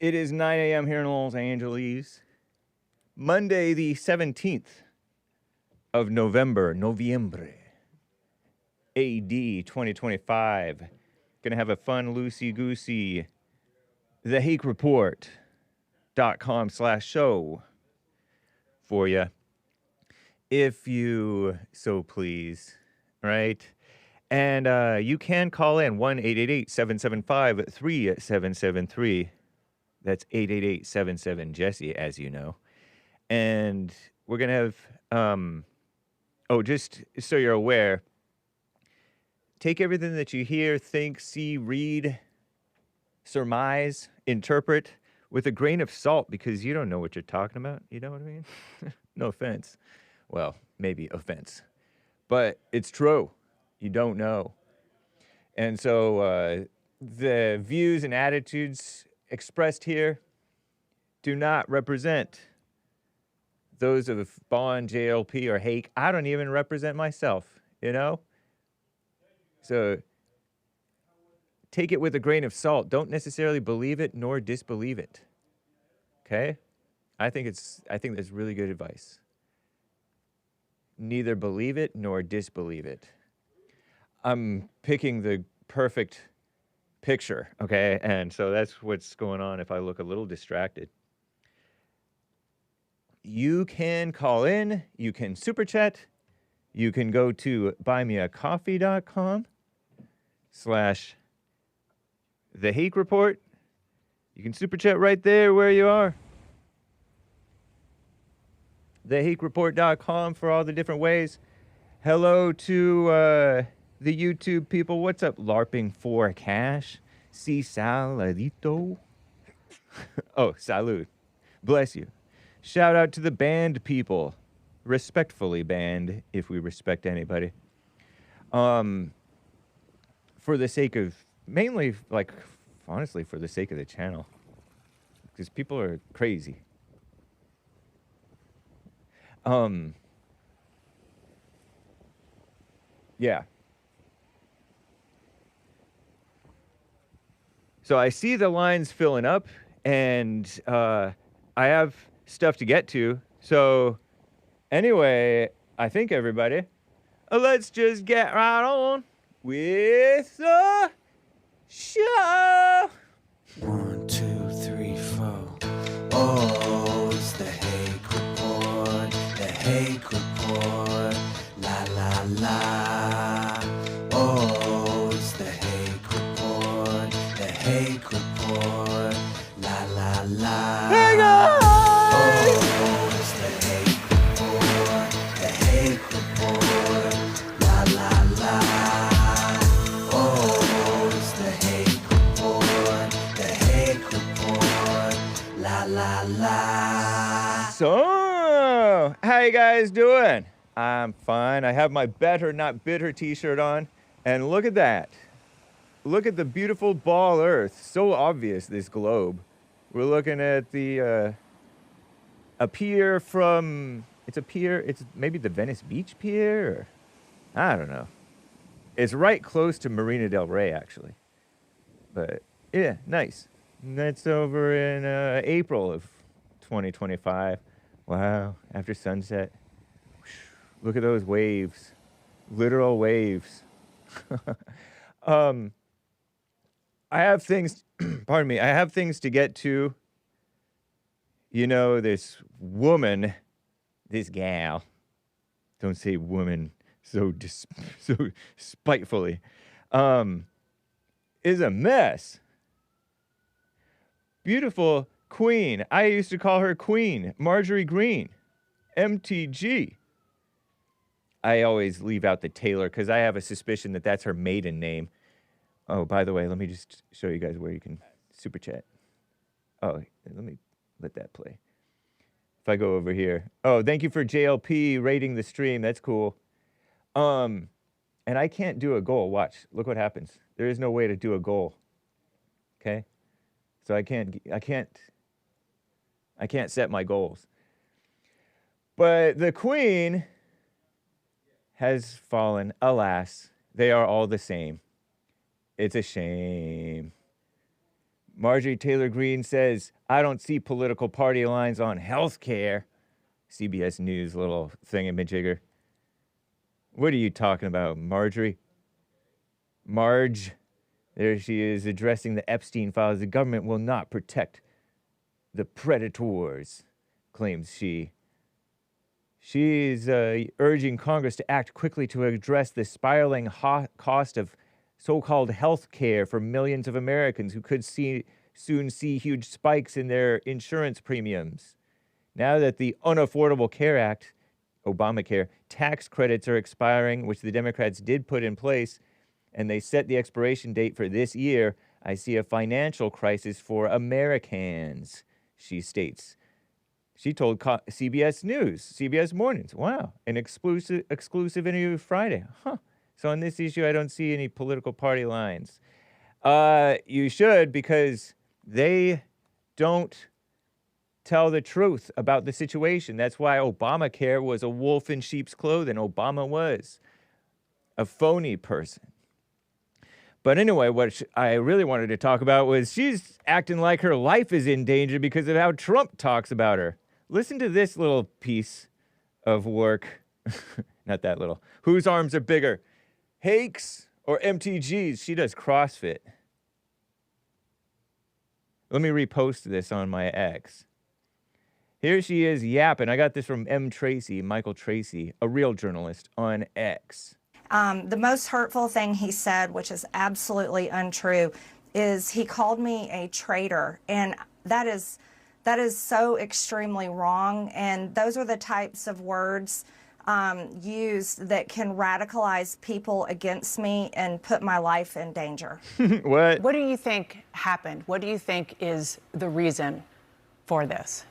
It is 9 a.m. here in Los Angeles. Monday, the 17th of Noviembre, AD 2025. Gonna have a fun, loosey-goosey, thehakereport.com/show for you, if you so please, right? And you can call in 1-888-775-3773. That's 888-77-JESSE, as you know. And we're going to have, just so you're aware, take everything that you hear, think, see, read, surmise, interpret with a grain of salt, because you don't know what you're talking about. You know what I mean? No offense. Well, maybe offense. But it's true. You don't know. And so the views and attitudes expressed here do not represent those of Bond, JLP, or Hake. I don't even represent myself, you know? So take it with a grain of salt. Don't necessarily believe it nor disbelieve it. Okay? I think that's really good advice. Neither believe it nor disbelieve it. I'm picking the perfect picture, okay? And so that's what's going on if I look a little distracted. You can call in, you can super chat, you can go to buymeacoffee.com/thehakereport. You can super chat right there where you are. Thehakereport.com for all the different ways. Hello to the YouTube people. What's up, LARPing for Cash? Si saladito. Oh, salud. Bless you. Shout out to the band people. Respectfully banned, if we respect anybody. For the sake of, mainly, like, honestly, for the sake of the channel. Because people are crazy. Yeah. So I see the lines filling up, and I have stuff to get to. So anyway, I think everybody, let's just get right on with the show. 1, 2, 3, 4. Oh, it's the Hake Report. The Hake Report. La la la. Oh, it's the Hake Report. The Hake Report. La la la. Hey guys! Oh, it's the Hake Report. The Hake Report. La la la. Oh, it's the Hake Report. The Hake Report. La la la. So, how you guys doing? I'm fine. I have my Better Not Bitter t-shirt on, and look at that. Look at the beautiful ball Earth. So obvious, this globe. We're looking at the a pier from, it's a pier, it's maybe the Venice Beach Pier, or, I don't know. It's right close to Marina del Rey, actually. But yeah, nice. And that's over in April of 2025. Wow, after sunset. Look at those waves. Literal waves. I have things, pardon me, I have things to get to. You know, this woman, this gal, don't say woman so spitefully, is a mess. Beautiful queen. I used to call her Queen, Marjorie Greene, MTG. I always leave out the Taylor because I have a suspicion that that's her maiden name. Oh, by the way, let me just show you guys where you can super chat. Oh, let me let that play. If I go over here. Oh, thank you for JLP rating the stream. That's cool. And I can't do a goal. Watch. Look what happens. There is no way to do a goal. Okay? So I can't set my goals. But the queen has fallen. Alas, they are all the same. It's a shame. Marjorie Taylor Greene says, I don't see political party lines on health care. CBS News little thingamajigger. What are you talking about, Marjorie? Marge. There she is addressing the Epstein files. The government will not protect the predators, claims she. She is urging Congress to act quickly to address the spiraling cost of so-called health care for millions of Americans who could soon see huge spikes in their insurance premiums. Now that the Unaffordable Care Act, Obamacare, tax credits are expiring, which the Democrats did put in place, and they set the expiration date for this year, I see a financial crisis for Americans, she states. She told CBS News, CBS Mornings. Wow, an exclusive interview Friday. Huh. So on this issue, I don't see any political party lines. You should, because they don't tell the truth about the situation. That's why Obamacare was a wolf in sheep's clothing. Obama was a phony person. But anyway, what I really wanted to talk about was she's acting like her life is in danger because of how Trump talks about her. Listen to this little piece of work. Not that little. Whose arms are bigger, Hake's or MTG's? She does CrossFit. Let me repost this on my X. Here she is yapping. I got this from Michael Tracy, a real journalist on X. The most hurtful thing he said, which is absolutely untrue, is he called me a traitor. And that is so extremely wrong. And those are the types of words used that can radicalize people against me and put my life in danger. What do you think happened? What do you think is the reason for this?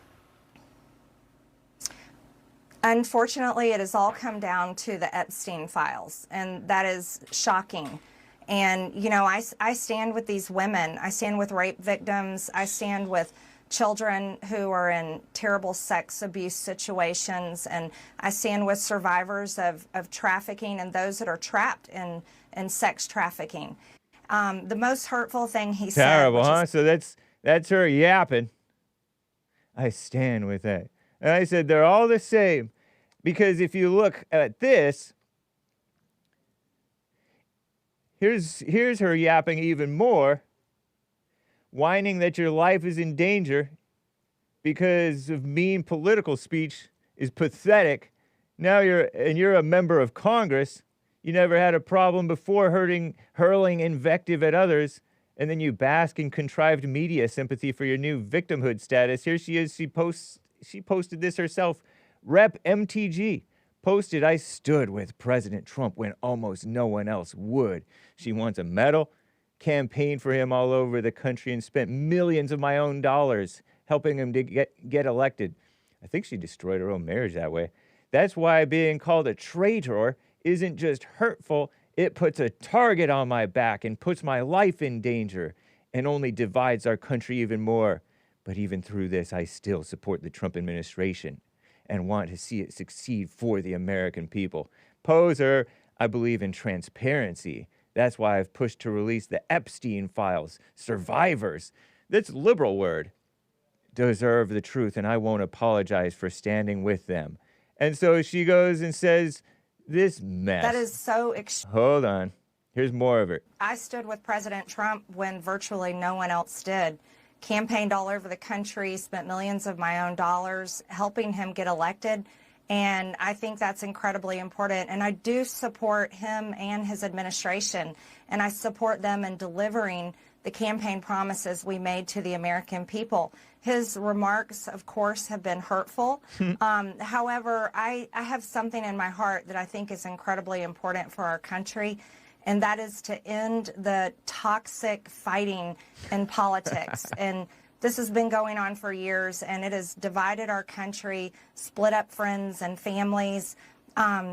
Unfortunately, it has all come down to the Epstein files, and that is shocking. And, you know, I stand with these women. I stand with rape victims. I stand with children who are in terrible sex abuse situations. And I stand with survivors of trafficking and those that are trapped in sex trafficking. The most hurtful thing he said... Terrible, huh? So that's her yapping. I stand with that. And I said, they're all the same. Because if you look at this, here's her yapping even more, whining that your life is in danger because of mean political speech is pathetic. Now you're a member of Congress. You never had a problem before hurling invective at others, and then you bask in contrived media sympathy for your new victimhood status. Here she is. She posted this herself. Rep MTG posted, I stood with President Trump when almost no one else would. She wants a medal, campaigned for him all over the country, and spent millions of my own dollars helping him to get elected. I think she destroyed her own marriage that way. That's why being called a traitor isn't just hurtful, it puts a target on my back and puts my life in danger and only divides our country even more. But even through this, I still support the Trump administration and want to see it succeed for the American people. Poser, I believe in transparency. That's why I've pushed to release the Epstein files. Survivors, that's liberal word, deserve the truth, and I won't apologize for standing with them. And so she goes and says this mess. That is so Hold on. Here's more of it. I stood with President Trump when virtually no one else did. Campaigned all over the country, spent millions of my own dollars helping him get elected. And I think that's incredibly important. And I do support him and his administration. And I support them in delivering the campaign promises we made to the American people. His remarks, of course, have been hurtful. However, I have something in my heart that I think is incredibly important for our country. And that is to end the toxic fighting in politics. And this has been going on for years, and it has divided our country, split up friends and families,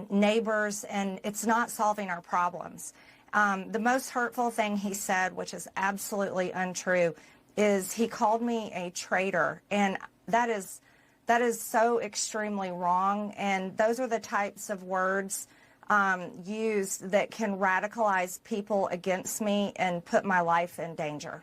neighbors, and it's not solving our problems. The most hurtful thing he said, which is absolutely untrue, is he called me a traitor. And that is so extremely wrong. And those are the types of words used that can radicalize people against me and put my life in danger.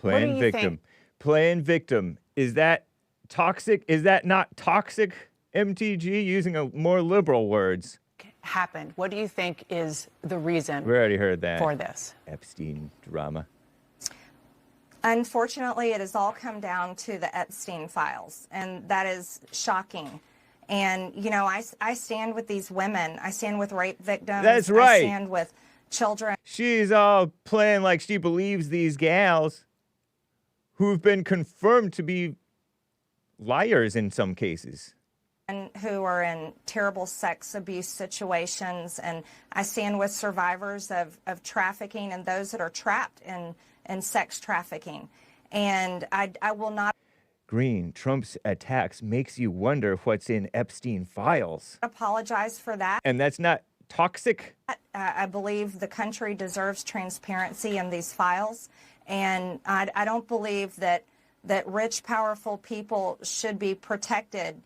Playing victim. Playing victim. Is that toxic? Is that not toxic, MTG, using a more liberal words? Happened. What do you think is the reason We already heard that. for this? Epstein drama. Unfortunately, it has all come down to the Epstein files, and that is shocking. And, you know, I stand with these women. I stand with rape victims. That's right. I stand with children. She's all playing like she believes these gals who've been confirmed to be liars in some cases. And who are in terrible sex abuse situations. And I stand with survivors of trafficking and those that are trapped in sex trafficking. And I will not Greene, Trump's attacks makes you wonder what's in Epstein files. apologize for that. And that's not toxic? I believe the country deserves transparency in these files. And I don't believe that rich, powerful people should be protected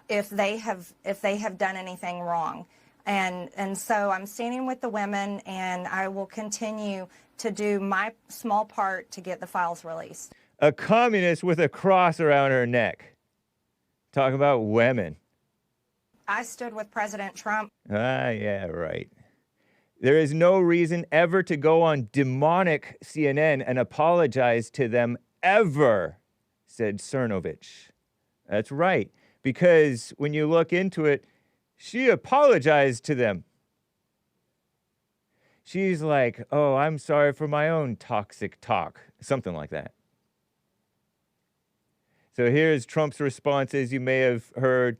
if they have done anything wrong. And so I'm standing with the women, and I will continue to do my small part to get the files released. A communist with a cross around her neck. Talking about women. I stood with President Trump. Ah, yeah, right. There is no reason ever to go on demonic CNN and apologize to them ever, said Cernovich. That's right, because when you look into it, she apologized to them. She's like, oh, I'm sorry for my own toxic talk, something like that. So here's Trump's response, as you may have heard.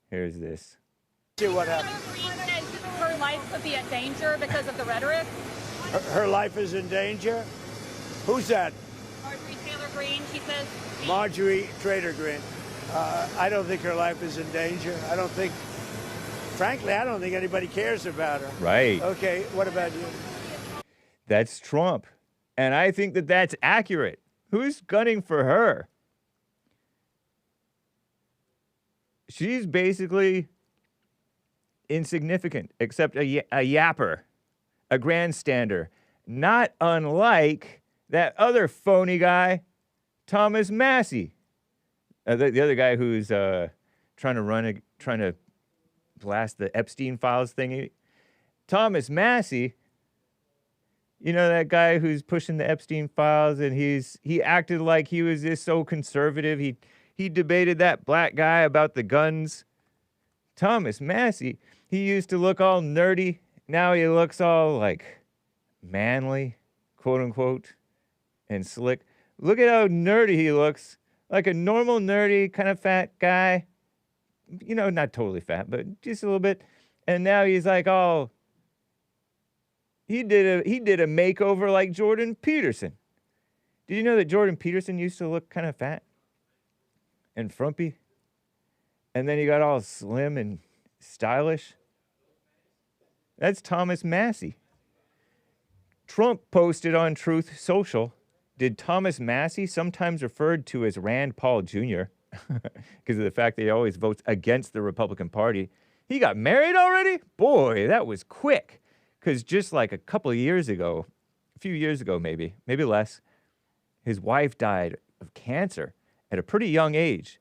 Here's this. See what happened. Greene says her life could be in danger because of the rhetoric. Her life is in danger? Who's that? Marjorie Taylor Greene, she says. Marjorie Traitor Greene. I don't think her life is in danger. Frankly, I don't think anybody cares about her. Right. Okay, what about you? That's Trump. And I think that that's accurate. Who's gunning for her? She's basically insignificant, except a yapper, a grandstander, not unlike that other phony guy, Thomas Massie, the other guy who's trying to blast the Epstein files thingy. Thomas Massie, you know, that guy who's pushing the Epstein files, and he acted like he was just so conservative. He debated that black guy about the guns. Thomas Massie, he used to look all nerdy. Now he looks all like manly, quote unquote, and slick. Look at how nerdy he looks. Like a normal nerdy kind of fat guy. You know, not totally fat, but just a little bit. And now he's like all, he did a makeover like Jordan Peterson. Did you know that Jordan Peterson used to look kind of fat and frumpy? And then he got all slim and stylish. That's Thomas Massie. Trump posted on Truth Social, did Thomas Massie, sometimes referred to as Rand Paul Jr., because of the fact that he always votes against the Republican Party, he got married already? Boy, that was quick. Because just like a couple of years ago, a few years ago maybe less, his wife died of cancer at a pretty young age.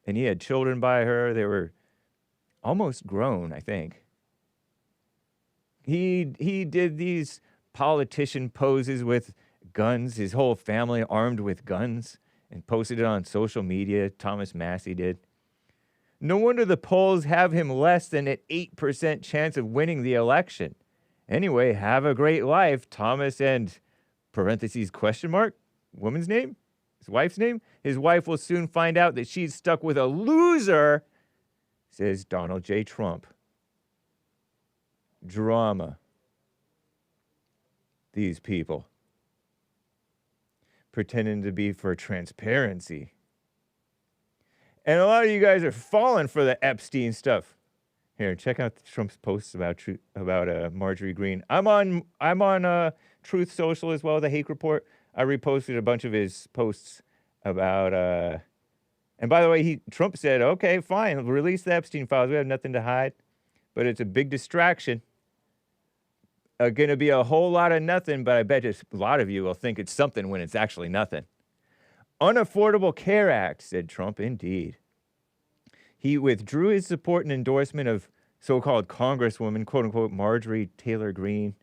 And he had children by her. They were almost grown, I think. He did these politician poses with guns, his whole family armed with guns, and posted it on social media. Thomas Massie did. No wonder the polls have him less than an 8% chance of winning the election. Anyway, have a great life, Thomas, and parentheses question mark, woman's name, his wife's name. His wife will soon find out that she's stuck with a loser, says Donald J. Trump. Drama. These people. Pretending to be for transparency. And a lot of you guys are falling for the Epstein stuff. Here, check out Trump's posts about Marjorie Greene. I'm on Truth Social as well, the Hake Report. I reposted a bunch of his posts about. And by the way, Trump said, "Okay, fine, release the Epstein files. We have nothing to hide, but it's a big distraction." going to be a whole lot of nothing, but I bet a lot of you will think it's something when it's actually nothing. Unaffordable Care Act, said Trump, indeed. He withdrew his support and endorsement of so-called Congresswoman, quote-unquote, Marjorie Taylor Greene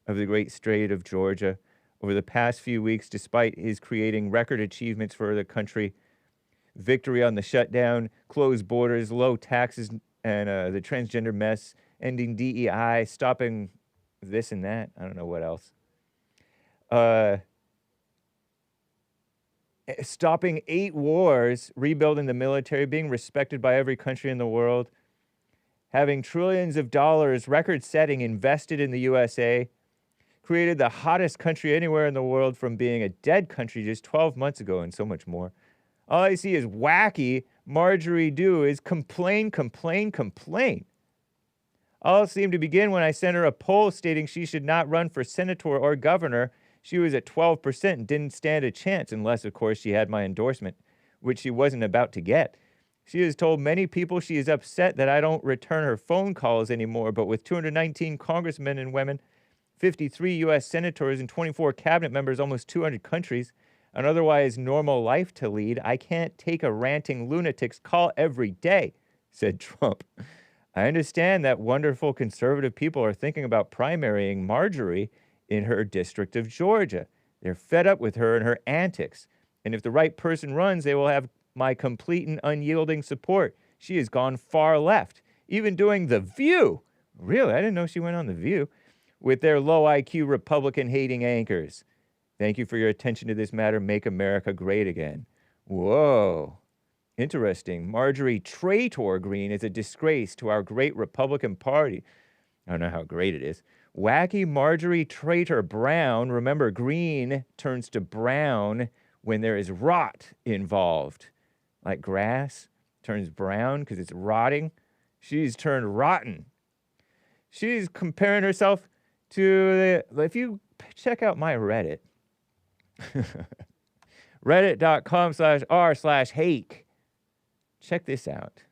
of the great state of Georgia over the past few weeks, despite his creating record achievements for the country, victory on the shutdown, closed borders, low taxes, and the transgender mess, ending DEI, stopping this and that. I don't know what else. Stopping 8 wars, rebuilding the military, being respected by every country in the world, having trillions of dollars, record-setting, invested in the USA, created the hottest country anywhere in the world from being a dead country just 12 months ago, and so much more. All I see is wacky Marjorie do is complain, complain, complain. All seemed to begin when I sent her a poll stating she should not run for senator or governor. She was at 12% and didn't stand a chance unless, of course, she had my endorsement, which she wasn't about to get. She has told many people she is upset that I don't return her phone calls anymore, but with 219 congressmen and women, 53 U.S. senators, and 24 cabinet members, almost 200 countries, an otherwise normal life to lead, I can't take a ranting lunatic's call every day, said Trump. I understand that wonderful conservative people are thinking about primarying Marjorie in her district of Georgia. They're fed up with her and her antics. And if the right person runs, they will have my complete and unyielding support. She has gone far left, even doing The View. Really? I didn't know she went on The View. With their low IQ Republican-hating anchors. Thank you for your attention to this matter. Make America great again. Whoa. Interesting. Marjorie Traitor Greene is a disgrace to our great Republican Party. I don't know how great it is. Wacky Marjorie Traitor Brown. Remember, green turns to brown when there is rot involved. Like grass turns brown because it's rotting. She's turned rotten. She's comparing herself to the... If you check out my Reddit, reddit.com/r/Hake. Check this out.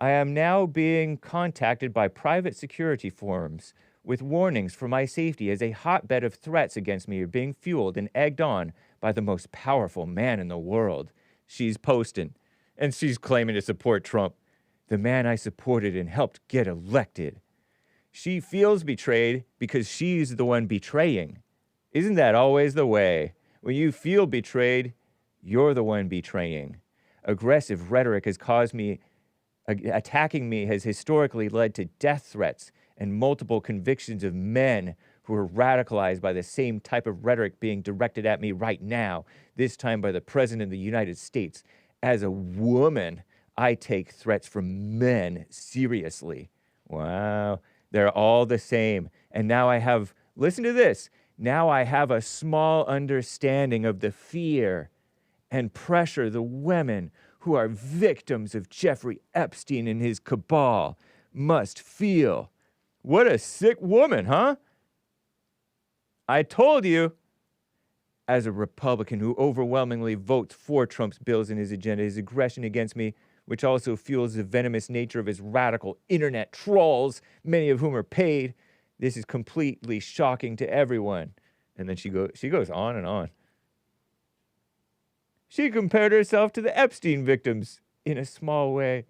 I am now being contacted by private security firms with warnings for my safety as a hotbed of threats against me are being fueled and egged on by the most powerful man in the world. She's posting, and she's claiming to support Trump, the man I supported and helped get elected. She feels betrayed because she's the one betraying. Isn't that always the way? When you feel betrayed, you're the one betraying. Aggressive rhetoric has caused me, attacking me has historically led to death threats and multiple convictions of men who are radicalized by the same type of rhetoric being directed at me right now, this time by the President of the United States. As a woman, I take threats from men seriously. Wow. They're all the same. And now I have, listen to this, now I have a small understanding of the fear and pressure the women who are victims of Jeffrey Epstein and his cabal must feel. What a sick woman, huh? I told you. As a Republican who overwhelmingly votes for Trump's bills and his agenda, his aggression against me, which also fuels the venomous nature of his radical internet trolls, many of whom are paid. This is completely shocking to everyone. And then she goes on and on. She compared herself to the Epstein victims in a small way.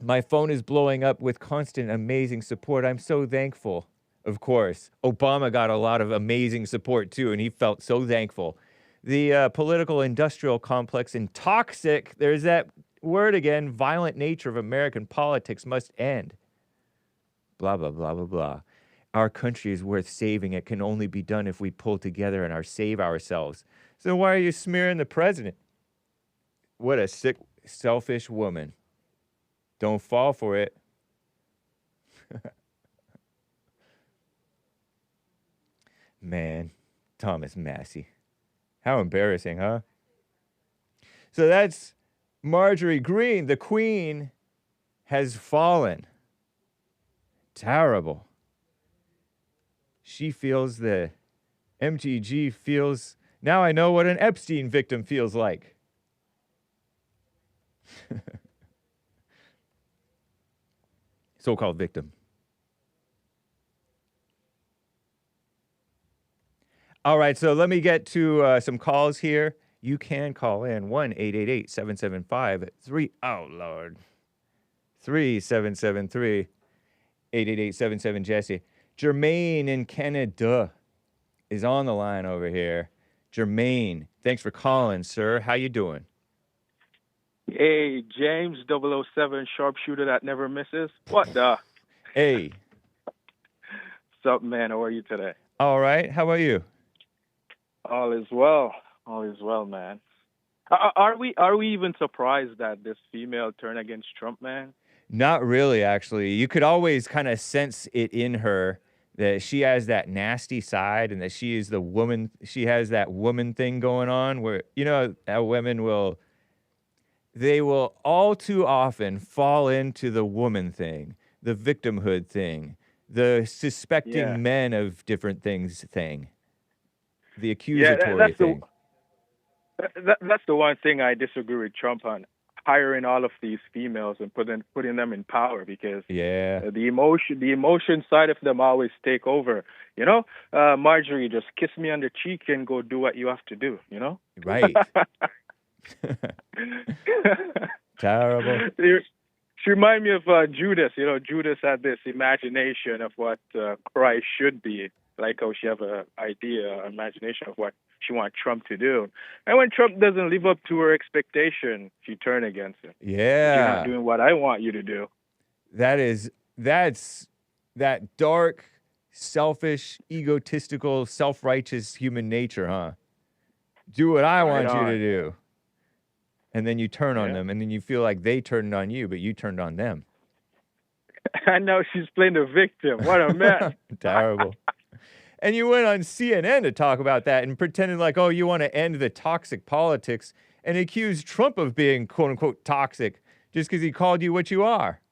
My phone is blowing up with constant amazing support. I'm so thankful. Of course, Obama got a lot of amazing support too, and he felt so thankful. The political industrial complex and toxic, there's that word again, violent nature of American politics must end. Blah, blah, blah, blah, blah. Our country is worth saving. It can only be done if we pull together and save ourselves. So why are you smearing the president? What a sick, selfish woman. Don't fall for it. Man, Thomas Massey. How embarrassing, huh? So that's Marjorie Greene. The queen has fallen. Terrible. She feels the MTG feels. Now I know what an Epstein victim feels like. so-called victim. All right, so let me get to some calls here. You can call in 1-888-775-3. Oh, Lord. 3773-888-77 Jesse. Jermaine in Canada is on the line over here. Jermaine, thanks for calling, sir. How you doing? Hey, James 007 sharpshooter that never misses. What the? Hey. What's up, man? How are you today? All right. How about you? All is well. All is well, man. Are we even surprised that this female turned against Trump, man? Not really, actually. You could always kind of sense it in her that she has that nasty side and that she is the woman. She has that woman thing going on where, you know, how women will, they will all too often fall into the woman thing, the victimhood thing, the suspecting men of different things thing, the accusatory thing. That's the one thing I disagree with Trump on, hiring all of these females and putting them in power, because the emotion side of them always take over. You know, Marjorie, just kiss me on the cheek and go do what you have to do. You know, right? Terrible. She reminds me of Judas. You know, Judas had this imagination of what Christ should be, like how she have an idea, imagination of what she wants Trump to do. And when Trump doesn't live up to her expectation, she turns against him. Yeah. You're not doing what I want you to do. That's that dark, selfish, egotistical, self-righteous human nature, huh? Do what I want you to do. And then you turn on them, and then you feel like they turned on you, but you turned on them. I know, she's playing the victim. What a mess. Terrible. And you went on CNN to talk about that and pretended like, oh, you want to end the toxic politics and accuse Trump of being, quote unquote, toxic just because he called you what you are.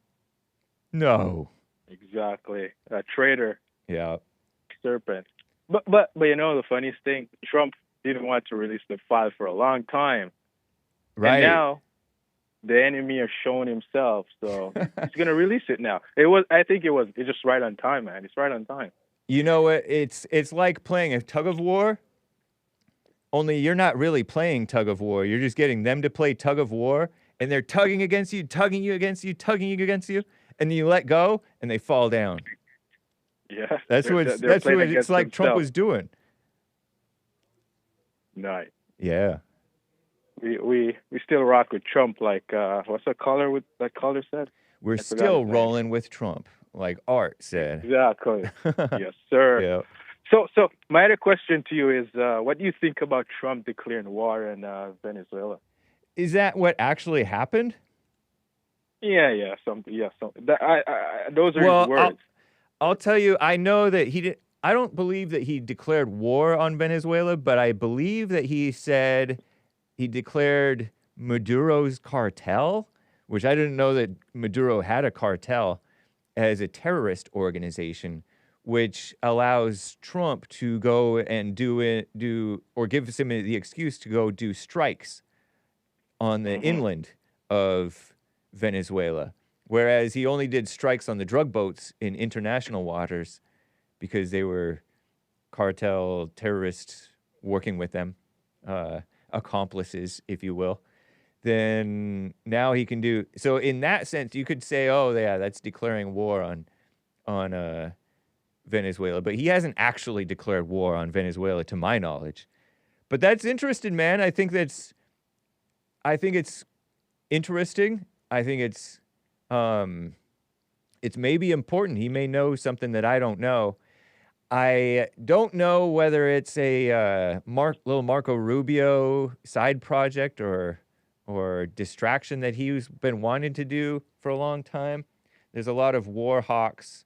No. Exactly. A traitor. Yeah. Serpent. But you know, the funniest thing, Trump didn't want to release the file for a long time. Right. And now the enemy has shown himself, so he's going to release it now. It's just right on time, man. It's right on time. You know what? It's like playing a tug of war, only you're not really playing tug of war. You're just getting them to play tug of war, and they're tugging against you, tugging you against you, tugging you against you, and then you let go, and they fall down. Yeah. That's what it's like Trump was doing. Nice. Yeah. We still rock with Trump, like, what's that caller said? We're still rolling with Trump, like Art said. Exactly. Yes, sir. Yeah. So my other question to you is, what do you think about Trump declaring war in Venezuela? Is that what actually happened? Yeah. Those are his words. I'll tell you, I know that he did. I don't believe that he declared war on Venezuela, but I believe that he said he declared Maduro's cartel, which I didn't know that Maduro had a cartel, as a terrorist organization, which allows Trump to go and or gives him the excuse to go do strikes on the inland of Venezuela, whereas he only did strikes on the drug boats in international waters because they were cartel terrorists working with them, accomplices, if you will. Then now he can do, so in that sense, you could say, oh yeah, that's declaring war on Venezuela, but he hasn't actually declared war on Venezuela to my knowledge. But that's interesting, man. I think it's interesting. I think it's maybe important. He may know something that I don't know. I don't know whether it's a little Marco Rubio side project or distraction that he's been wanting to do for a long time. There's a lot of war hawks,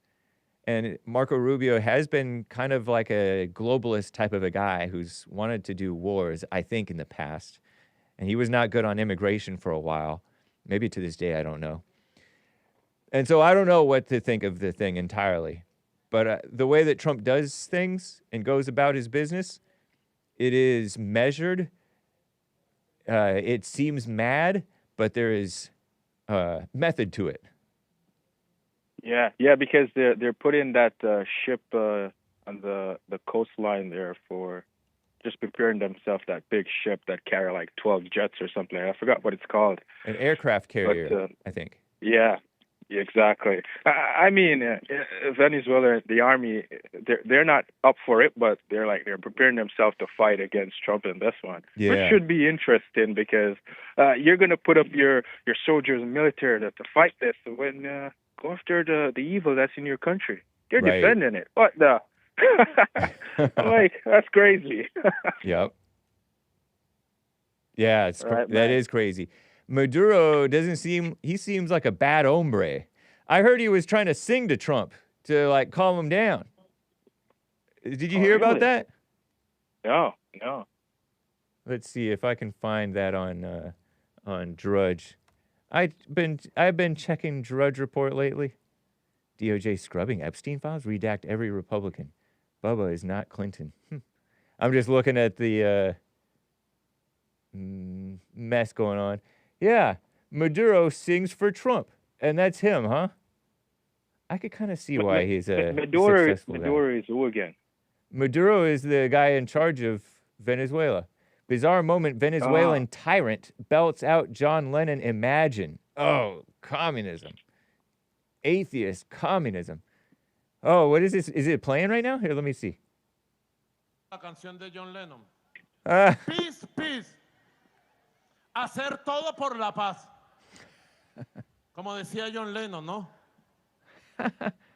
and Marco Rubio has been kind of like a globalist type of a guy who's wanted to do wars, I think, in the past. And he was not good on immigration for a while. Maybe to this day, I don't know. And so I don't know what to think of the thing entirely. But the way that Trump does things and goes about his business, it is measured. It seems mad, but there is method to it. Yeah, because they're putting that ship on the coastline there for just preparing themselves, that big ship that carry like 12 jets or something. I forgot what it's called. An aircraft carrier, I think. Yeah, exactly. I mean, Venezuela, the army, they're not up for it, but they're preparing themselves to fight against Trump in this one, which should be interesting because you're going to put up your soldiers and military to fight this when go after the evil that's in your country. You're defending it. What the? Like, that's crazy. Yep. Yeah, that is crazy. Maduro he seems like a bad hombre. I heard he was trying to sing to Trump to like calm him down. Did you hear about that? No. Let's see if I can find that on Drudge. I've been checking Drudge Report lately. DOJ scrubbing Epstein files, redact every Republican. Bubba is not Clinton. I'm just looking at the mess going on. Yeah, Maduro sings for Trump, and that's him, huh? I could kind of see why he's a successful guy. Maduro is who again? Maduro is the guy in charge of Venezuela. Bizarre moment, Venezuelan tyrant belts out John Lennon, Imagine. Oh, communism. Atheist communism. Oh, what is this? Is it playing right now? Here, let me see. La canción de John Lennon. Peace, peace. Hacer todo por la paz. Como decía John Lennon, ¿no?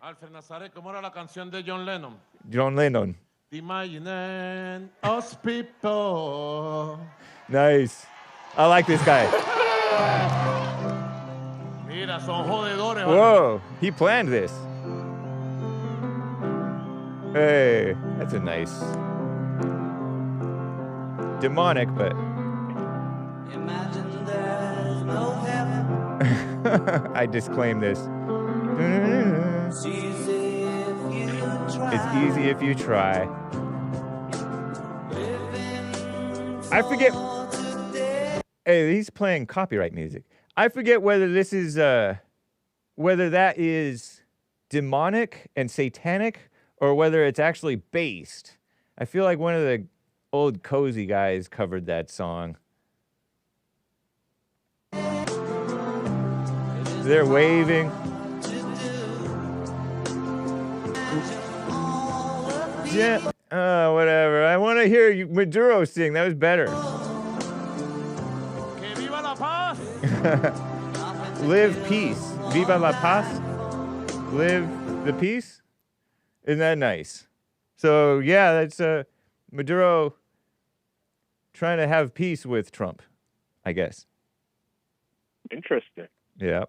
Alfred Nazaret, ¿cómo era la canción de John Lennon? John Lennon. Imagine us people. Nice. I like this guy. Mira, son jodedores. Whoa, he planned this. Hey, that's a nice. Demonic, but. Imagine there's no heaven. I disclaim this. It's easy if you try. It's easy if you try. I forget. Hey, he's playing copyright music. I forget whether this is, whether that is demonic and satanic or whether it's actually based. I feel like one of the old cozy guys covered that song. They're waving. Yeah, whatever. I want to hear you, Maduro sing. That was better. Que viva la paz. Live peace. Viva la paz. Live the peace. Isn't that nice? So, yeah, that's Maduro trying to have peace with Trump, I guess. Interesting. Yeah.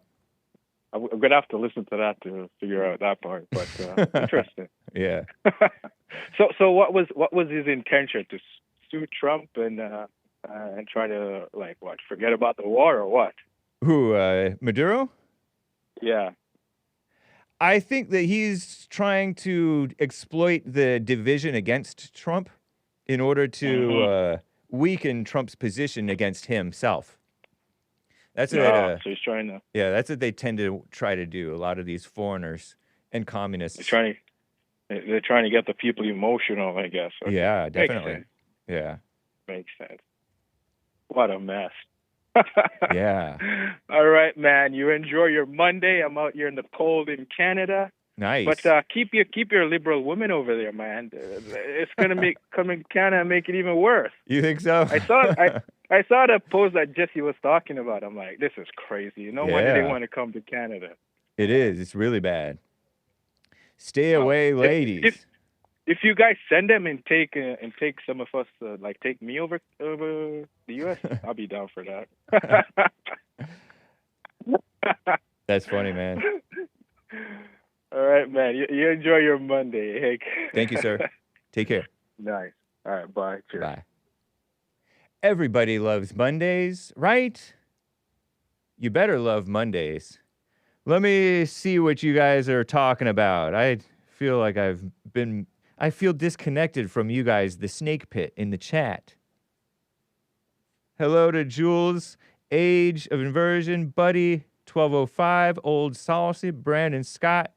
I'm going to have to listen to that to figure out that part, but interesting. Yeah. So what was his intention? To sue Trump and try to, like, what, forget about the war or what? Who, Maduro? Yeah. I think that he's trying to exploit the division against Trump in order to weaken Trump's position against himself. That's what, so he's trying to. Yeah, that's what they tend to try to do. A lot of these foreigners and communists. They're trying to get the people emotional, I guess. Okay. Yeah, definitely. Yeah. Makes sense. What a mess. Yeah. All right, man. You enjoy your Monday. I'm out here in the cold in Canada. Nice. But keep your liberal woman over there, man. It's gonna come in Canada and make it even worse. You think so? I saw the post that Jesse was talking about. I'm like, this is crazy. No wonder they want to come to Canada. It is. It's really bad. Stay away, ladies. If you guys send them and take some of us, like take me over the U.S., I'll be down for that. That's funny, man. All right, man. You enjoy your Monday, Hake. Thank you, sir. Take care. Nice. All right, bye. Cheers. Bye. Everybody loves Mondays, right? You better love Mondays. Let me see what you guys are talking about. I feel like I feel disconnected from you guys, the snake pit in the chat. Hello to Jules, Age of Inversion, Buddy, 1205, Old Saucy, Brandon Scott,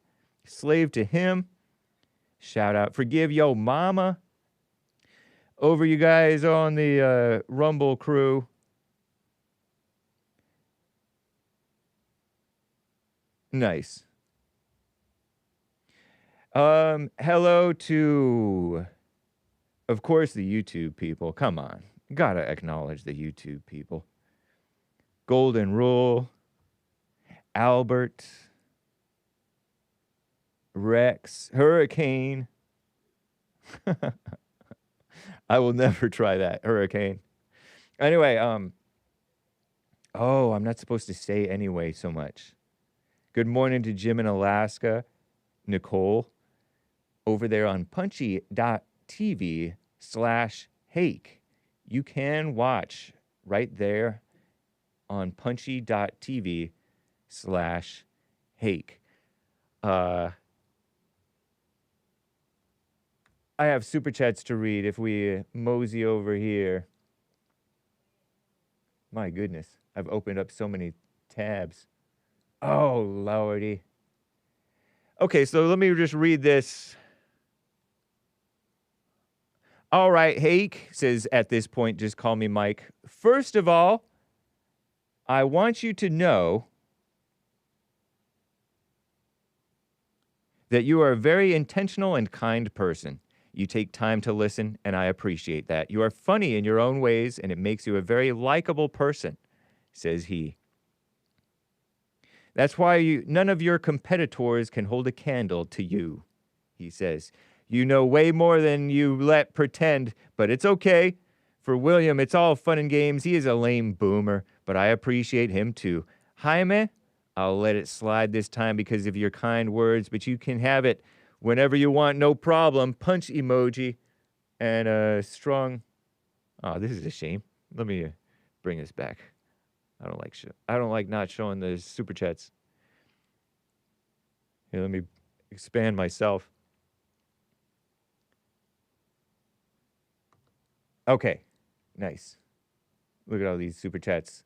Slave to Him. Shout out, Forgive Yo Mama. Over you guys on the Rumble crew. Nice. Hello to, of course, the YouTube people. Come on. Gotta acknowledge the YouTube people. Golden Rule, Albert, Rex, Hurricane. I will never try that, Hurricane. Anyway, oh, I'm not supposed to say anyway so much. Good morning to Jim in Alaska, Nicole, over there on punchy.tv/Hake. You can watch right there on punchy.tv/Hake. I have super chats to read if we mosey over here. My goodness, I've opened up so many tabs. Oh, lordy. Okay, so let me just read this. All right, Hake says, at this point, just call me Mike. First of all, I want you to know that you are a very intentional and kind person. You take time to listen, and I appreciate that. You are funny in your own ways, and it makes you a very likable person, says he. That's why none of your competitors can hold a candle to you, he says. You know way more than you let pretend, but it's okay. For William, it's all fun and games. He is a lame boomer, but I appreciate him too. Jaime, I'll let it slide this time because of your kind words, but you can have it whenever you want, no problem. Punch emoji and a strong... Oh, this is a shame. Let me bring this back. I don't like not showing the super chats. Here, let me expand myself. Okay, nice. Look at all these super chats.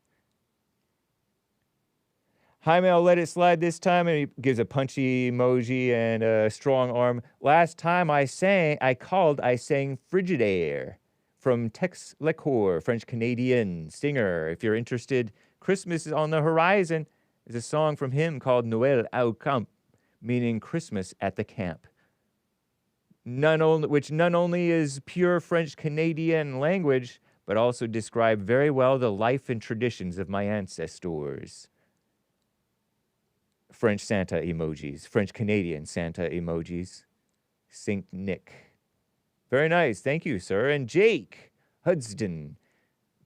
Jaime, I'll let it slide this time, and he gives a punchy emoji and a strong arm. Last time I sang Frigidaire from Tex Lecour, French-Canadian singer. If you're interested, Christmas is on the horizon. There's a song from him called Noël au camp, meaning Christmas at the camp. Which not only is pure French-Canadian language, but also describe very well the life and traditions of my ancestors. French Santa emojis, French-Canadian Santa emojis. Saint Nick. Very nice, thank you, sir. And Jake Hudston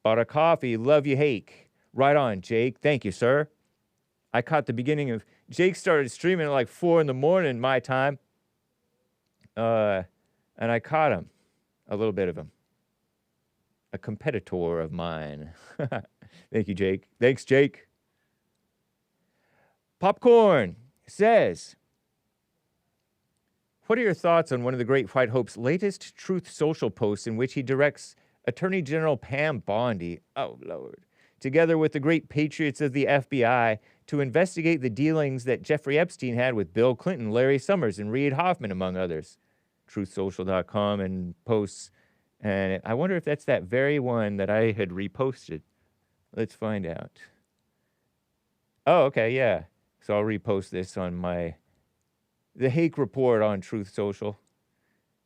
bought a coffee, love you, Hake. Right on, Jake, thank you, sir. I caught the beginning of, Jake started streaming at like 4 in the morning, my time. And I caught him, a little bit of him. A competitor of mine. Thank you, Jake. Thanks, Jake. Popcorn says, what are your thoughts on one of the Great White Hope's latest Truth Social posts in which he directs Attorney General Pam Bondi, oh Lord, together with the great patriots of the FBI to investigate the dealings that Jeffrey Epstein had with Bill Clinton, Larry Summers, and Reid Hoffman, among others? TruthSocial.com and posts. And I wonder if that's that very one that I had reposted. Let's find out. Oh, okay, yeah. So I'll repost this on the Hake report on Truth Social.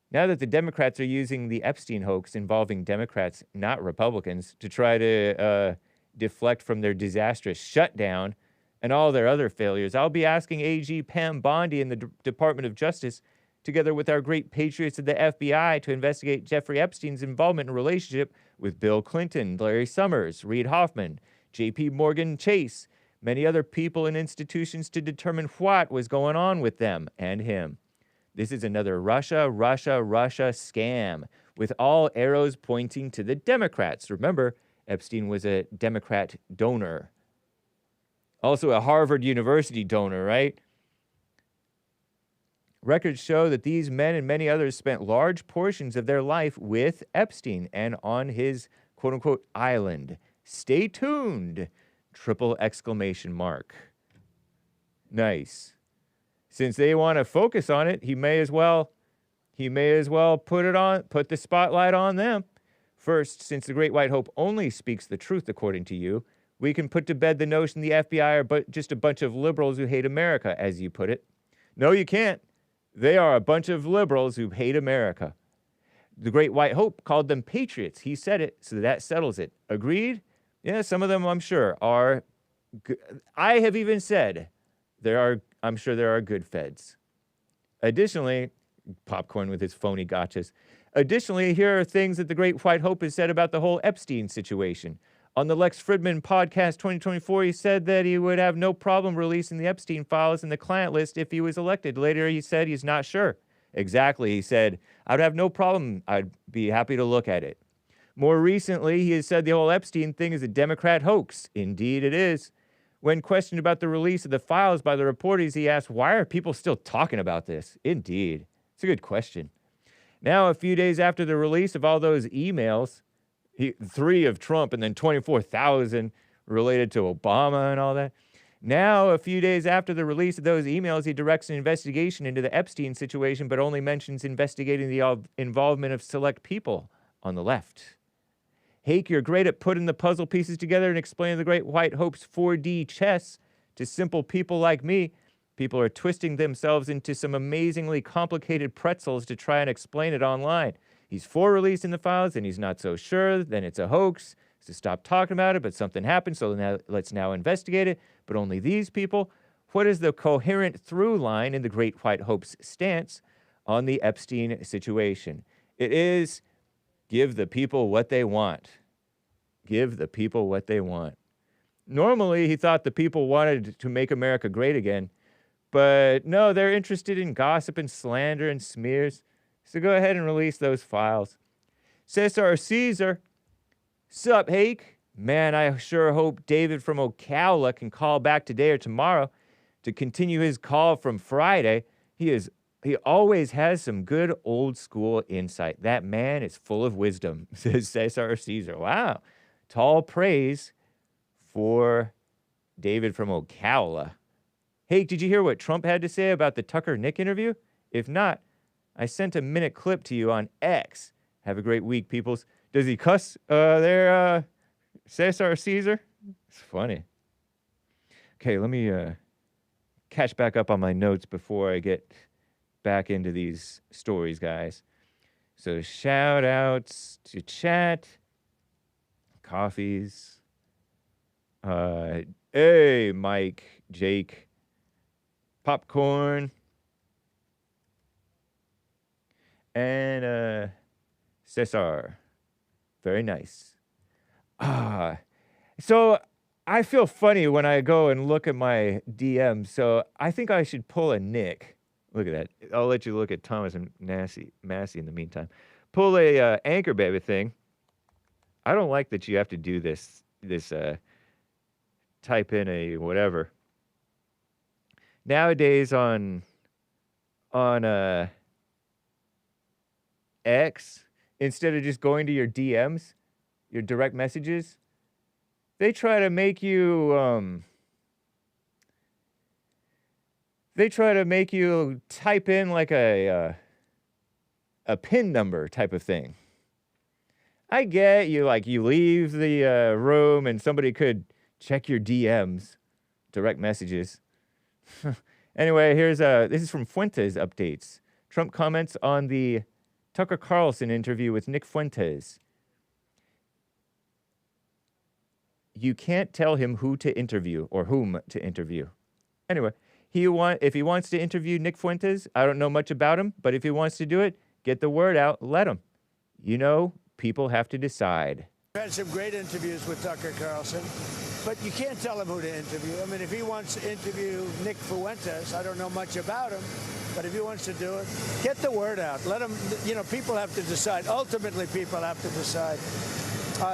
Now that the Democrats are using the Epstein hoax involving Democrats, not Republicans, to try to deflect from their disastrous shutdown and all their other failures, I'll be asking AG Pam Bondi and the Department of Justice, together with our great patriots of the FBI, to investigate Jeffrey Epstein's involvement and relationship with Bill Clinton, Larry Summers, Reid Hoffman, J.P. Morgan Chase, many other people and institutions, to determine what was going on with them and him. This is another Russia scam, with all arrows pointing to the Democrats. Remember, Epstein was a Democrat donor. Also a Harvard University donor, right? Records show that these men and many others spent large portions of their life with Epstein and on his quote-unquote island. Stay tuned! ! Nice. Since they want to focus on it, he may as well put the spotlight on them. First, since the Great White Hope only speaks the truth according to you, we can put to bed the notion the FBI are just a bunch of liberals who hate America, as you put it. No, you can't. They are a bunch of liberals who hate America. The Great White Hope called them patriots. He said it, so that settles it. Agreed? Yeah, some of them, I'm sure, are. I have even said I'm sure there are good feds. Additionally, Popcorn with his phony gotchas. Additionally, here are things that the Great White Hope has said about the whole Epstein situation. On the Lex Fridman podcast 2024, he said that he would have no problem releasing the Epstein files in the client list if he was elected. Later, he said he's not sure. Exactly, he said, I'd have no problem. I'd be happy to look at it. More recently, he has said the whole Epstein thing is a Democrat hoax. Indeed, it is. When questioned about the release of the files by the reporters, he asked, why are people still talking about this? Indeed. It's a good question. Now, a few days after the release of all those emails, 3 of Trump and then 24,000 related to Obama and all that. Now, a few days after the release of those emails, he directs an investigation into the Epstein situation, but only mentions investigating the involvement of select people on the left. Hake, you're great at putting the puzzle pieces together and explaining the Great White Hope's 4D chess to simple people like me. People are twisting themselves into some amazingly complicated pretzels to try and explain it online. He's for releasing the files, and he's not so sure. Then it's a hoax. So stop talking about it, but something happened, so let's now investigate it. But only these people. What is the coherent through line in the Great White Hope's stance on the Epstein situation? It is give the people what they want. Give the people what they want. Normally, he thought the people wanted to make America great again. But no, they're interested in gossip and slander and smears. So go ahead and release those files. Cesar. Sup, Hake? Man, I sure hope David from Ocala can call back today or tomorrow to continue his call from Friday. He always has some good old school insight. That man is full of wisdom, says Cesar. Wow. Tall praise for David from Ocala. Hey, did you hear what Trump had to say about the Tucker Nick interview? If not, I sent a minute clip to you on X. Have a great week, peoples. Does he cuss there, Cesar? It's funny. Okay, let me catch back up on my notes before I get back into these stories, guys. So shout outs to chat. Coffees. Hey, Mike, Jake. Popcorn. And Cesar. Very nice. So I feel funny when I go and look at my DM, so I think I should pull a Nick. Look at that. I'll let you look at Thomas and Massey in the meantime. Pull a Anchor Baby thing. I don't like that you have to do this type in a whatever. Nowadays on X, instead of just going to your DMs, your direct messages, they try to make you type in like a PIN number type of thing. I get you, like you leave the room and somebody could check your DMs, direct messages. Anyway, this is from Fuentes updates. Trump comments on the Tucker Carlson interview with Nick Fuentes. You can't tell him who to interview or whom to interview. Anyway, if he wants to interview Nick Fuentes, I don't know much about him, but if he wants to do it, get the word out, let him. You know, people have to decide. I've had some great interviews with Tucker Carlson, but you can't tell him who to interview. I mean, if he wants to interview Nick Fuentes, I don't know much about him, but if he wants to do it, get the word out. Let him, people have to decide. Ultimately, people have to decide.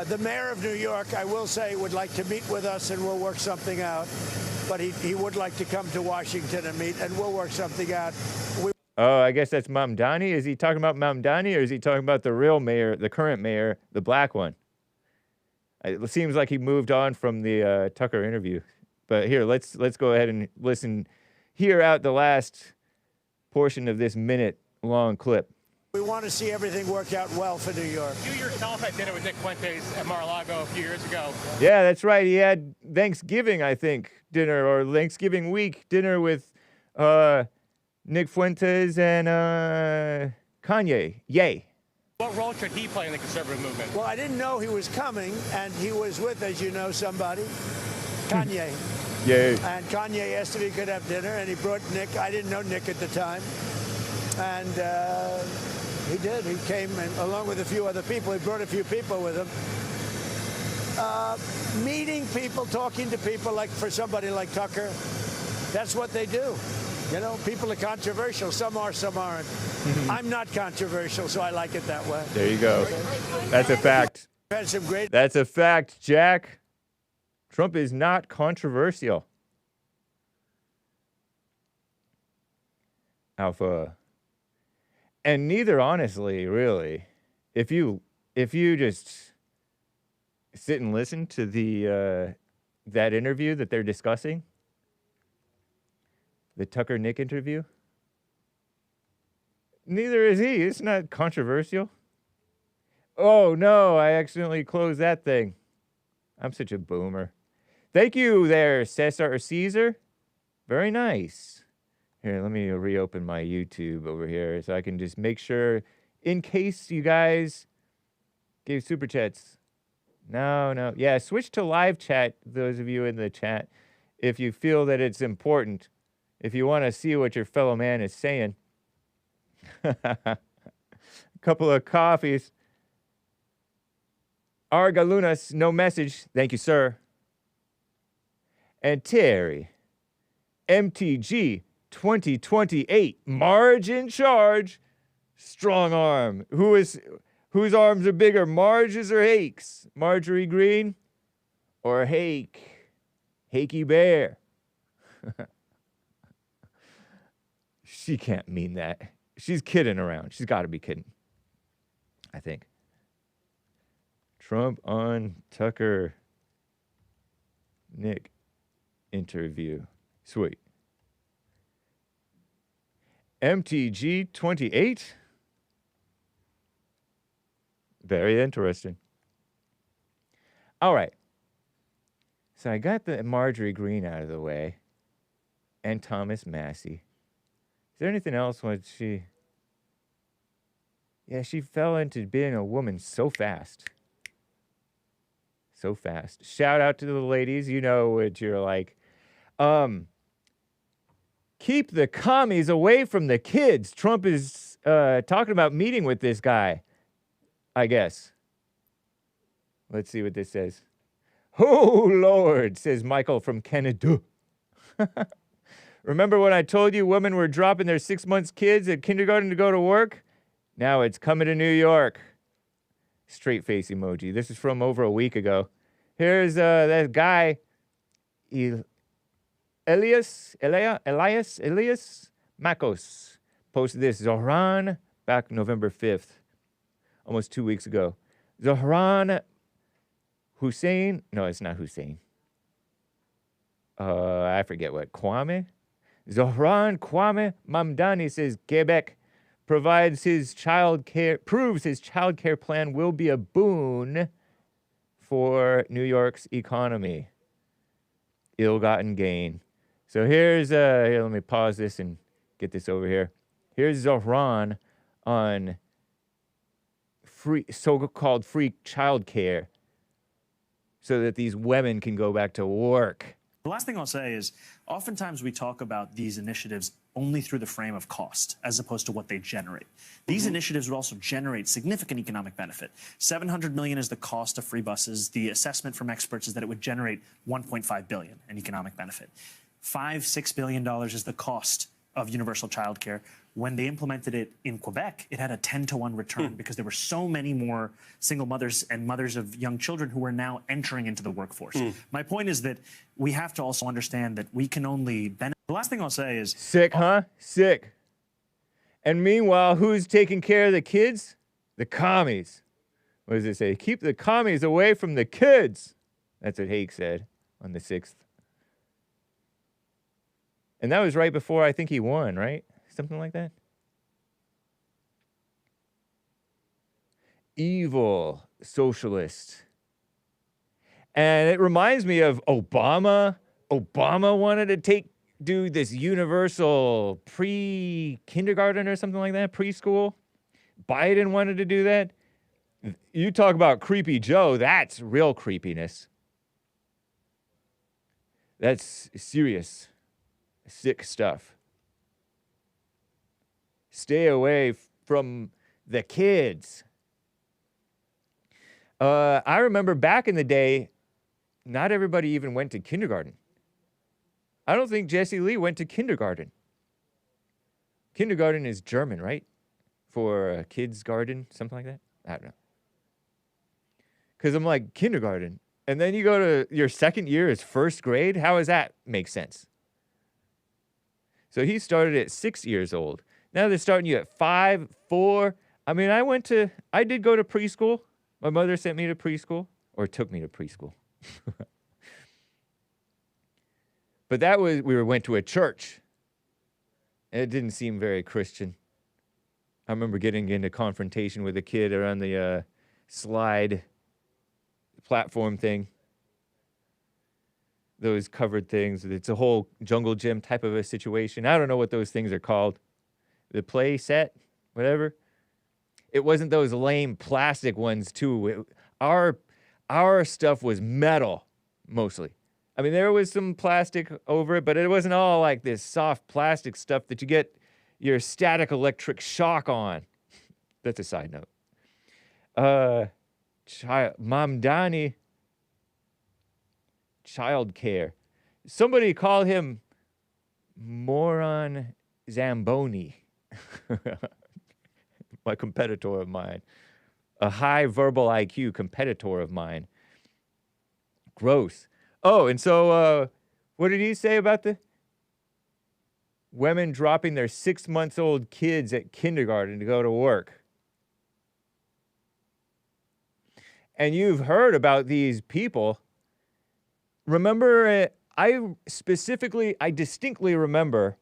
The mayor of New York, I will say, would like to meet with us and we'll work something out. But he would like to come to Washington and meet, and we'll work something out. Oh, I guess that's Mamdani. Is he talking about Mamdani, or is he talking about the real mayor, the current mayor, the black one? It seems like he moved on from the Tucker interview. But here, let's go ahead and listen hear out the last portion of this minute-long clip. We want to see everything work out well for New York. You yourself had dinner with Nick Fuentes at Mar-a-Lago a few years ago. Yeah, that's right. He had Thanksgiving, I think, dinner, or Thanksgiving week dinner with Nick Fuentes and Kanye. Yay. What role should he play in the conservative movement? Well, I didn't know he was coming, and he was with, as you know, somebody, Kanye. Yay. And Kanye asked if he could have dinner, and he brought Nick. I didn't know Nick at the time. And he did. He came, and along with a few other people. He brought a few people with him. Meeting people, talking to people, like for somebody like Tucker, that's what they do. You know, people are controversial. Some are, some aren't. I'm not controversial, so I like it that way. There you go. That's a fact. Had some great. That's a fact, Jack. Trump is not controversial. Alpha. And neither, honestly, really. If you just sit and listen to the that interview that they're discussing, the Tucker Nick interview, neither is he. It's not controversial. Oh no, I accidentally closed that thing. I'm such a boomer. Thank you there, Cesar or Cesar. Very nice. Here, let me reopen my YouTube over here so I can just make sure, in case you guys gave super chats. No. Yeah, switch to live chat, those of you in the chat, if you feel that it's important. If you want to see what your fellow man is saying. A couple of coffees. Argalunas, no message. Thank you, sir. And Terry, MTG 2028, Marge in charge, strong arm. Whose arms are bigger, Marge's or Hake's? Marjorie Greene or Hake? Hakey Bear. She can't mean that. She's kidding around. She's got to be kidding, I think. Trump on Tucker Nick interview. Sweet. MTG 28. Very interesting. All right. So I got the Marjorie Greene out of the way. And Thomas Massey. Is there anything else when she... Yeah, she fell into being a woman so fast. So fast. Shout out to the ladies. You know what you're like. Keep the commies away from the kids. Trump is talking about meeting with this guy, I guess. Let's see what this says. Oh, Lord, says Michael from Canada. Remember when I told you women were dropping their 6 months kids at kindergarten to go to work? Now it's coming to New York. Straight face emoji. This is from over a week ago. Here's that guy, Elias Makos, posted this. Zohran, back November 5th, almost 2 weeks ago. Zohran Hussein, no, it's not Hussein. I forget what, Kwame? Zohran Kwame Mamdani says Quebec proves his child care plan will be a boon for New York's economy. Ill-gotten gain. So here, let me pause this and get this over here. Here's Zohran on so-called free childcare so that these women can go back to work. The last thing I'll say is, oftentimes we talk about these initiatives only through the frame of cost, as opposed to what they generate. These initiatives would also generate significant economic benefit. $700 million is the cost of free buses. The assessment from experts is that it would generate $1.5 billion in economic benefit. $6 billion is the cost of universal childcare. When they implemented it in Quebec, it had a 10-to-1 return because there were so many more single mothers and mothers of young children who were now entering into the workforce. My point is that we have to also understand that we can only benefit. The last thing I'll say is... Sick, huh? Sick. And meanwhile, who's taking care of the kids? The commies. What does it say? Keep the commies away from the kids. That's what Hake said on the 6th. And that was right before I think he won, right? Something like that. Evil socialist. And it reminds me of Obama. Obama wanted to do this universal pre-kindergarten or something like that, preschool. Biden wanted to do that. You talk about creepy Joe, that's real creepiness. That's serious, sick stuff. Stay away from the kids. I remember back in the day, not everybody even went to kindergarten. I don't think Jesse Lee went to kindergarten. Kindergarten is German, right? For kids' garden, something like that? I don't know. Because I'm like, kindergarten. And then you go to your second year is first grade? How does that make sense? So he started at 6 years old. Now they're starting you at 5, 4. I mean, I did go to preschool. My mother sent me to preschool, or took me to preschool. But we went to a church. And it didn't seem very Christian. I remember getting into confrontation with a kid around the slide platform thing. Those covered things. It's a whole jungle gym type of a situation. I don't know what those things are called. The play set, whatever. It wasn't those lame plastic ones too. Our stuff was metal, mostly. I mean, there was some plastic over it, but it wasn't all like this soft plastic stuff that you get your static electric shock on. That's a side note. Mamdani, childcare. Somebody call him Moron Zamboni. My competitor of mine. A high verbal IQ competitor of mine. Gross. Oh, and so what did he say about the women dropping their 6-month-old kids at kindergarten to go to work? And you've heard about these people. Remember, I distinctly remember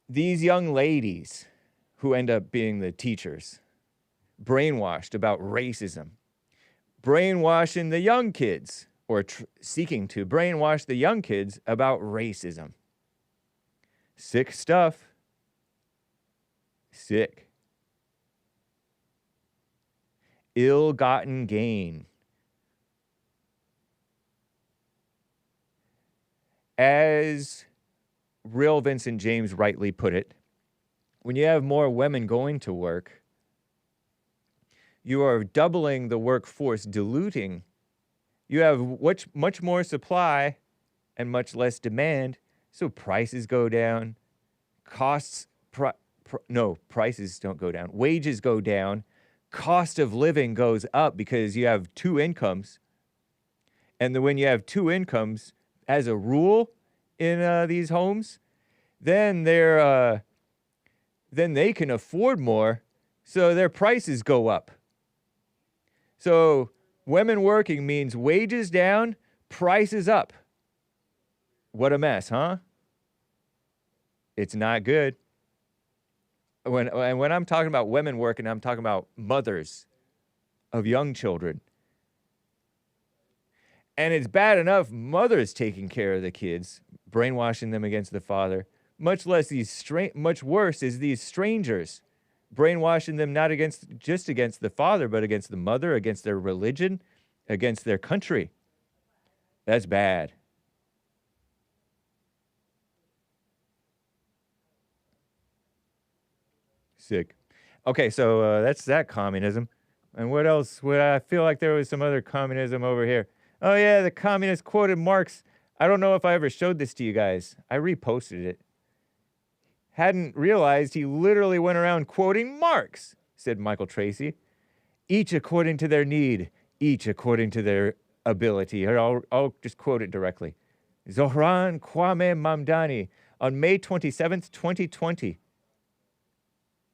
these young ladies who end up being the teachers, brainwashed about racism, brainwashing the young kids, or seeking to brainwash the young kids about racism. Sick stuff. Sick. Ill-gotten gain. As real Vincent James rightly put it, when you have more women going to work, you are doubling the workforce, diluting. You have much more supply and much less demand, so prices go down. Prices don't go down. Wages go down. Cost of living goes up because you have two incomes. And when you have two incomes, as a rule, in these homes, then they can afford more, so their prices go up. So women working means wages down, prices up. What a mess, huh? It's not good. When I'm talking about women working, I'm talking about mothers of young children. And it's bad enough mothers taking care of the kids, brainwashing them against the father. Much worse is these strangers, brainwashing them not just against the father, but against the mother, against their religion, against their country. That's bad. Sick. Okay, so that's that communism. And what else? I feel like there was some other communism over here. Oh yeah, the communist quoted Marx. I don't know if I ever showed this to you guys. I reposted it. Hadn't realized he literally went around quoting Marx, said Michael Tracy. Each according to their need, each according to their ability. I'll just quote it directly. Zohran Kwame Mamdani on May 27th, 2020.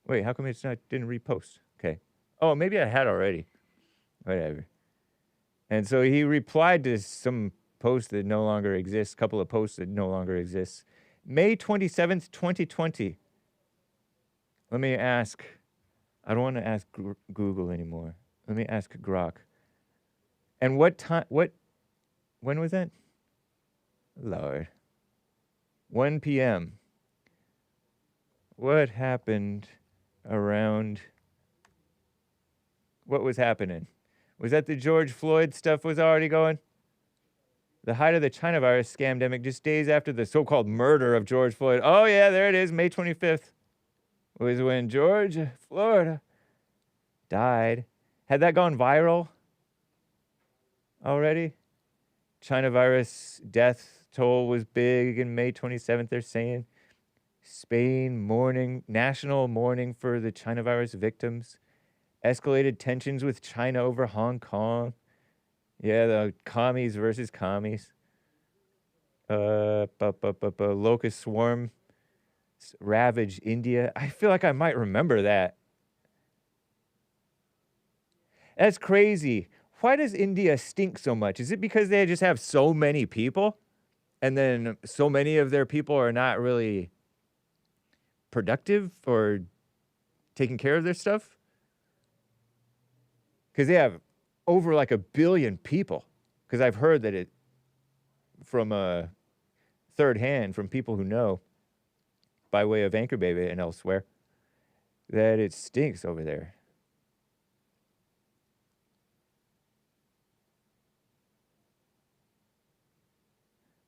Wait, how come didn't repost? Okay. Oh, maybe I had already. Whatever. And so he replied to some post that no longer exists, couple of posts that no longer exists. May 27th, 2020. Let me ask. I don't want to ask Google anymore. Let me ask Grok. And what time? When was that? Lord. 1 p.m. What happened around? What was happening? Was that the George Floyd stuff was already going? The height of the China virus scamdemic just days after the so-called murder of George Floyd. Oh, yeah, there it is, May 25th. Was when George, Florida, died. Had that gone viral already? China virus death toll was big in May 27th, they're saying. Spain mourning, national mourning for the China virus victims. Escalated tensions with China over Hong Kong. Yeah, the commies versus commies. Locust swarm ravaged India. I feel like I might remember that. That's crazy. Why does India stink so much? Is it because they just have so many people? And then so many of their people are not really productive or taking care of their stuff? Because they have over like 1 billion people. Because I've heard that it, from third hand, from people who know, by way of Anchor Baby and elsewhere, that it stinks over there.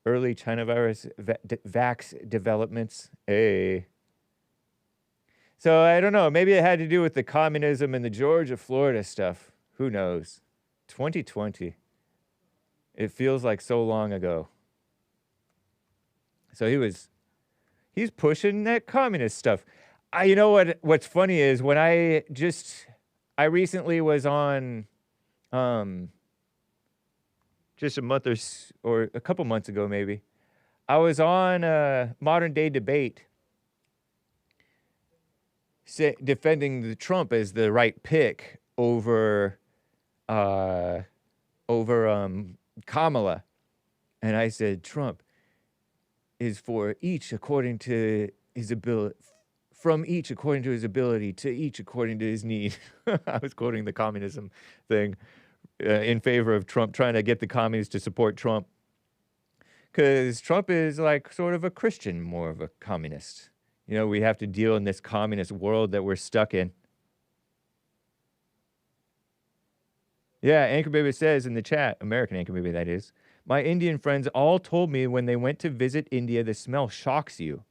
Early China virus vax developments. Hey. So I don't know. Maybe it had to do with the communism and the Georgia, Florida stuff. Who knows? 2020. It feels like so long ago. So he's pushing that communist stuff. You know what's funny is when I recently was on, just a month or a couple months ago maybe, I was on Modern Day Debate defending the Trump as the right pick over Kamala. And I said, Trump is for each according to his ability, from each according to his ability, to each according to his need. I was quoting the communism thing in favor of Trump, trying to get the communists to support Trump. Because Trump is like sort of a Christian, more of a communist. You know, we have to deal in this communist world that we're stuck in. Yeah, Anchor Baby says in the chat, American Anchor Baby that is, my Indian friends all told me when they went to visit India, the smell shocks you.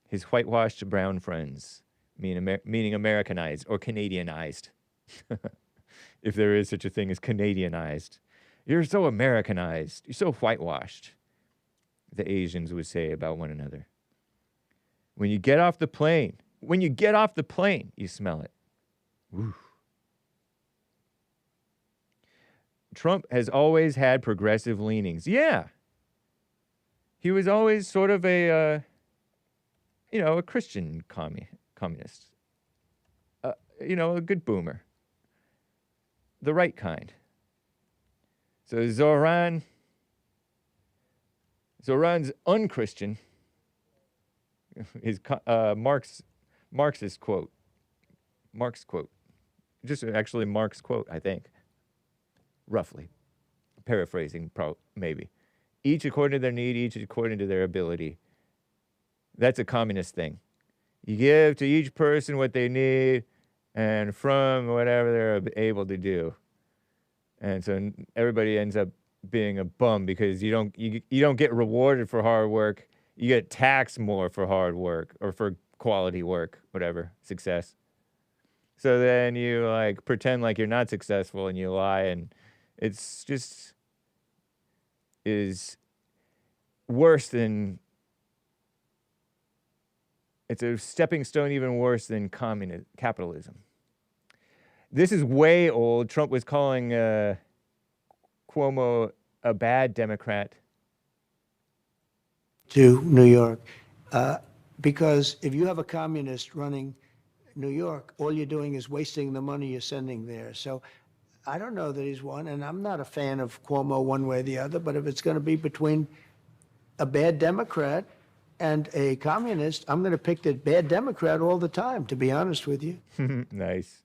His whitewashed brown friends, meaning Americanized or Canadianized. If there is such a thing as Canadianized. You're so Americanized. You're so whitewashed, the Asians would say about one another. When you get off the plane, you smell it. Woo. Trump has always had progressive leanings. Yeah. He was always sort of a Christian communist. A good boomer. The right kind. So Zohran's unchristian. His Marx's quote. Marx quote. Just actually Marx quote, I think. Roughly. Paraphrasing, maybe. Each according to their need, each according to their ability. That's a communist thing. You give to each person what they need and from whatever they're able to do. And so everybody ends up being a bum because you don't get rewarded for hard work. You get taxed more for hard work or for quality work, whatever, success. So then you like pretend like you're not successful and you lie, and it's just is worse than, it's a stepping stone even worse than capitalism. This is way old. Trump was calling Cuomo a bad Democrat. To New York, because if you have a communist running New York, all you're doing is wasting the money you're sending there. So I don't know that he's won, and I'm not a fan of Cuomo one way or the other, but if it's going to be between a bad Democrat and a communist, I'm going to pick the bad Democrat all the time, to be honest with you. Nice.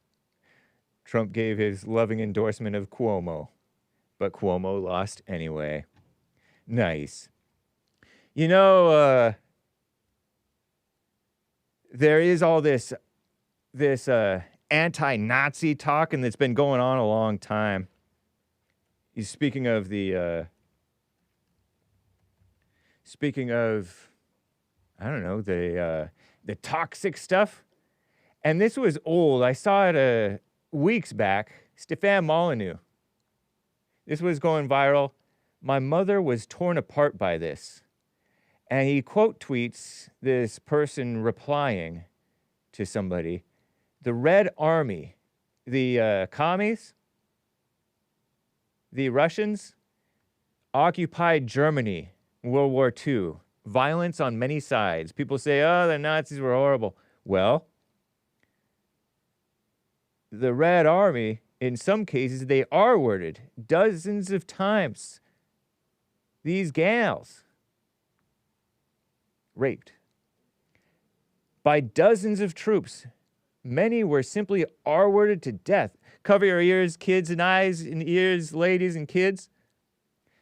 Trump gave his loving endorsement of Cuomo, but Cuomo lost anyway. Nice. You know, there is all this anti-Nazi talking that's been going on a long time. Speaking of I don't know, the toxic stuff. And this was old. I saw it weeks back. Stefan Molyneux. This was going viral. My mother was torn apart by this. And he quote tweets this person replying to somebody. The Red Army, the commies, the Russians, occupied Germany in World War II. Violence on many sides. People say, oh, the Nazis were horrible. Well, the Red Army, in some cases, they R-worded dozens of times. These gals raped by dozens of troops. Many were simply R-worded to death. Cover your ears, kids, and eyes and ears, ladies and kids.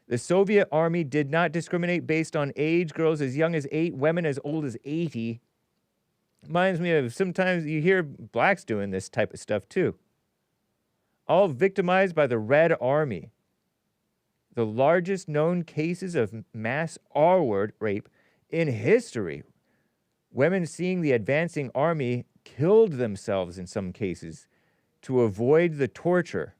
The Soviet army did not discriminate based on age. Girls as young as 8, women as old as 80. Reminds me of sometimes you hear blacks doing this type of stuff too. All victimized by the Red Army. The largest known cases of mass R-word rape in history. Women seeing the advancing army killed themselves in some cases to avoid the torture.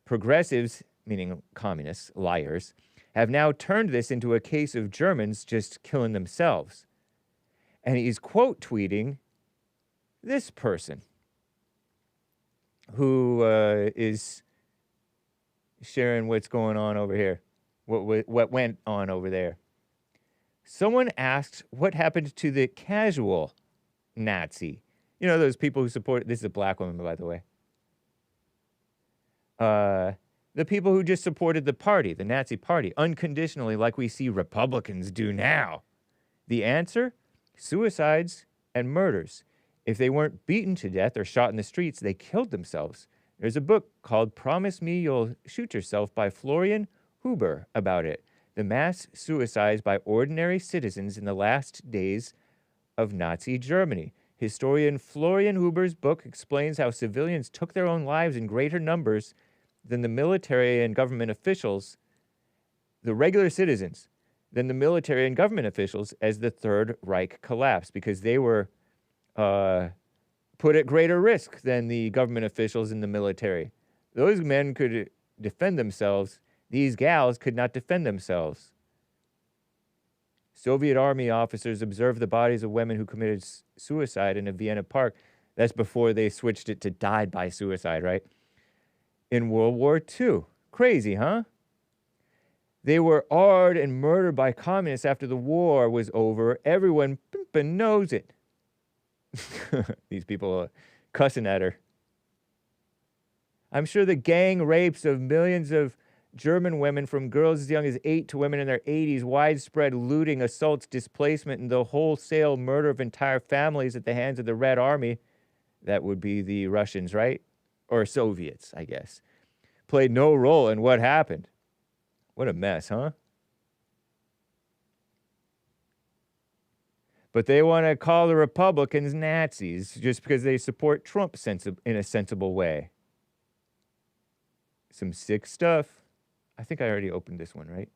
Progressives, meaning communists, liars, have now turned this into a case of Germans just killing themselves. And he's quote tweeting this person who is sharing what's going on over here, what went on over there. Someone asked what happened to the casual Nazi. You know, those people who support, this is a black woman, by the way. The people who just supported the party, the Nazi party, unconditionally like we see Republicans do now. The answer? Suicides and murders. If they weren't beaten to death or shot in the streets, they killed themselves. There's a book called Promise Me You'll Shoot Yourself by Florian Huber about it. The mass suicides by ordinary citizens in the last days of Nazi Germany. Historian Florian Huber's book explains how civilians took their own lives in greater numbers than the military and government officials, the regular citizens, than the military and government officials as the Third Reich collapsed, because they were put at greater risk than the government officials in the military. Those men could defend themselves. These gals could not defend themselves. Soviet army officers observed the bodies of women who committed suicide in a Vienna park. That's before they switched it to died by suicide, right? In World War II. Crazy, huh? They were R-ed and murdered by communists after the war was over. Everyone knows it. These people are cussing at her. I'm sure the gang rapes of millions of German women, from girls as young as 8 to women in their 80s, widespread looting, assaults, displacement, and the wholesale murder of entire families at the hands of the Red Army, that would be the Russians, right? Or Soviets, I guess, played no role in what happened. What a mess, huh? But they want to call the Republicans Nazis just because they support Trump in a sensible way. Some sick stuff. I think I already opened this one, right?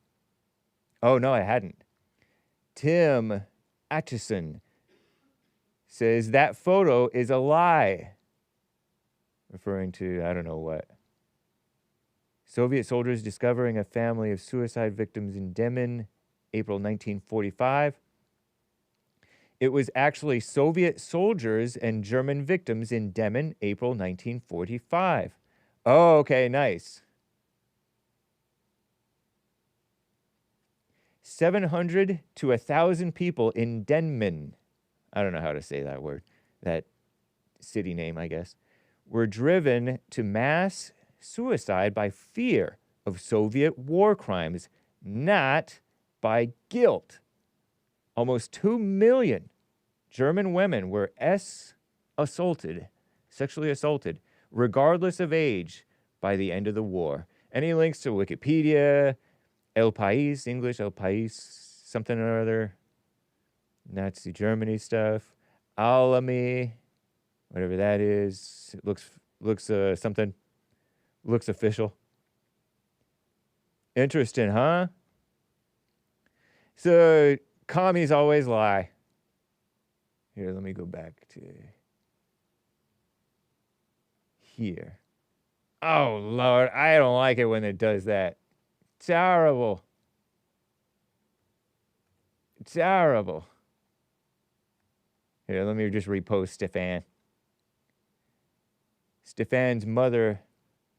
Oh, no, I hadn't. Tim Atchison says that photo is a lie. Referring to, I don't know what. Soviet soldiers discovering a family of suicide victims in Demmin, April 1945. It was actually Soviet soldiers and German victims in Demmin, April 1945. Oh, okay, nice. 700 to 1,000 people in Demmin, I don't know how to say that word, that city name, I guess, were driven to mass suicide by fear of Soviet war crimes, not by guilt. Almost 2 million German women were sexually assaulted, regardless of age, by the end of the war. Any links to Wikipedia, El País, English, El País, something or other, Nazi Germany stuff, Alamy, whatever that is. It looks something, looks official. Interesting, huh? So, commies always lie. Here, let me go back to here. Oh, Lord, I don't like it when it does that. Terrible. Terrible. Here, let me just repost Stefan. Stefan's mother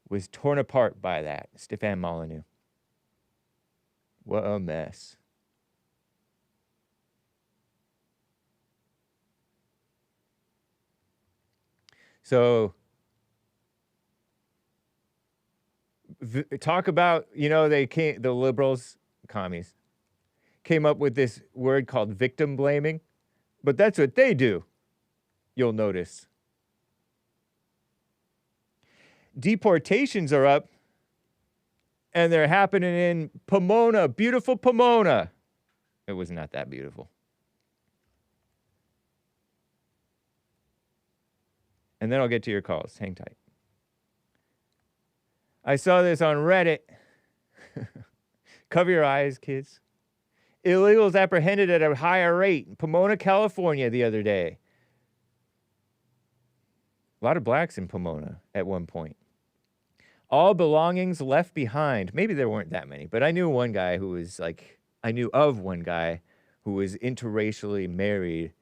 was torn apart by that. Stefan Molyneux. What a mess. So, talk about, the liberals, commies, came up with this word called victim blaming, but that's what they do, you'll notice. Deportations are up, and they're happening in Pomona, beautiful Pomona. It was not that beautiful. And then I'll get to your calls. Hang tight. I saw this on Reddit. Cover your eyes, kids. Illegals apprehended at a higher rate in Pomona, California the other day. A lot of blacks in Pomona at one point. All belongings left behind. Maybe there weren't that many, but I knew of one guy who was interracially married.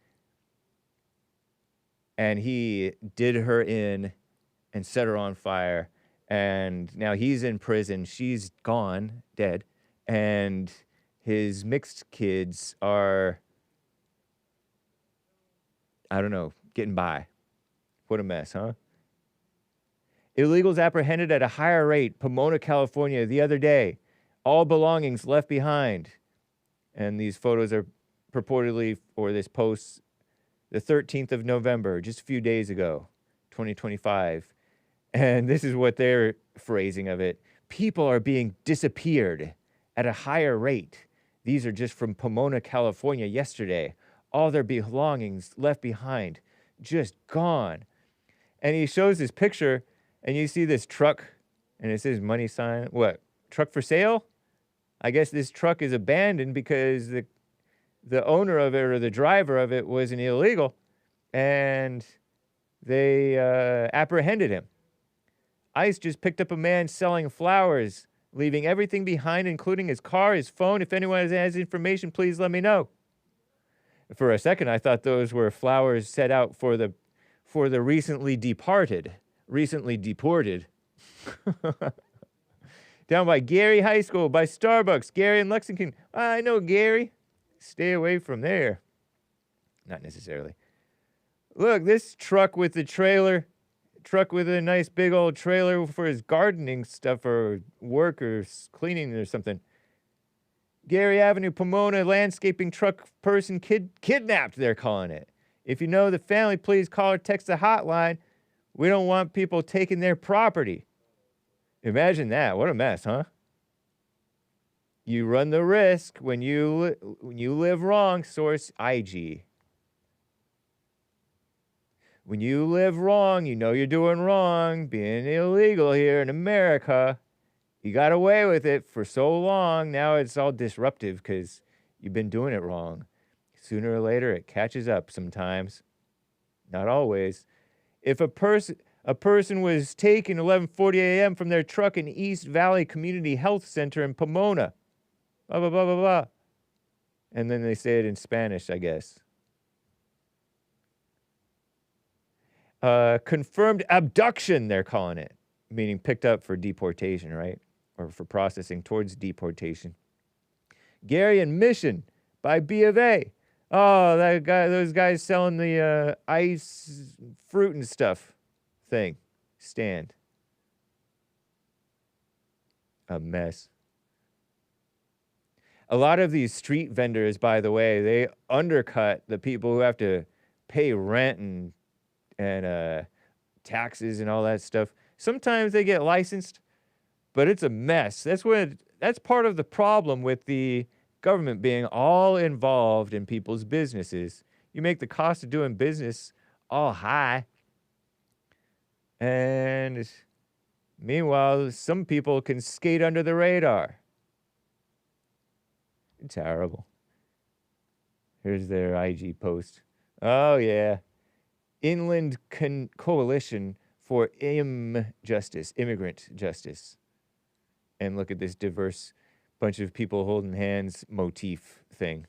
And he did her in and set her on fire. And now he's in prison. She's gone, dead. And his mixed kids are, I don't know, getting by. What a mess, huh? Illegals apprehended at a higher rate, Pomona, California, the other day. All belongings left behind. And these photos are purportedly, or this post, the 13th of November, just a few days ago, 2025. And this is what their phrasing of it. People are being disappeared at a higher rate. These are just from Pomona, California yesterday. All their belongings left behind, just gone. And he shows this picture, and you see this truck, and it says money sign. What? Truck for sale? I guess this truck is abandoned because the owner of it or the driver of it was an illegal, and they apprehended him. ICE just picked up a man selling flowers, leaving everything behind, including his car, his phone. If anyone has information, please let me know. For a second, I thought those were flowers set out for the recently deported. Down by Gary High School, by Starbucks, Gary in Lexington. I know Gary. Stay away from there. Not necessarily. Look, this truck with the trailer. Truck with a nice big old trailer for his gardening stuff or work or cleaning or something. Gary Avenue, Pomona, landscaping truck person kidnapped, they're calling it. If you know the family, please call or text the hotline. We don't want people taking their property. Imagine that. What a mess, huh? You run the risk when you live wrong, source IG. When you live wrong, you know you're doing wrong, being illegal here in America. You got away with it for so long, now it's all disruptive because you've been doing it wrong. Sooner or later, it catches up sometimes. Not always. If a person was taken 11:40 a.m. from their truck in East Valley Community Health Center in Pomona, blah, blah, blah, blah, blah. And then they say it in Spanish, I guess. Confirmed abduction, they're calling it, meaning picked up for deportation, right? Or for processing towards deportation. Gary and Mission by B of A. Oh, those guys selling the ice, fruit and stuff thing, stand. A mess. A lot of these street vendors, by the way, they undercut the people who have to pay rent and taxes and all that stuff. Sometimes they get licensed, but it's a mess. That's part of the problem with the government being all involved in people's businesses. You make the cost of doing business all high. And meanwhile, some people can skate under the radar. Terrible. Here's their IG post. Oh, yeah. Inland Coalition for Immigrant Justice. And look at this diverse bunch of people holding hands motif thing.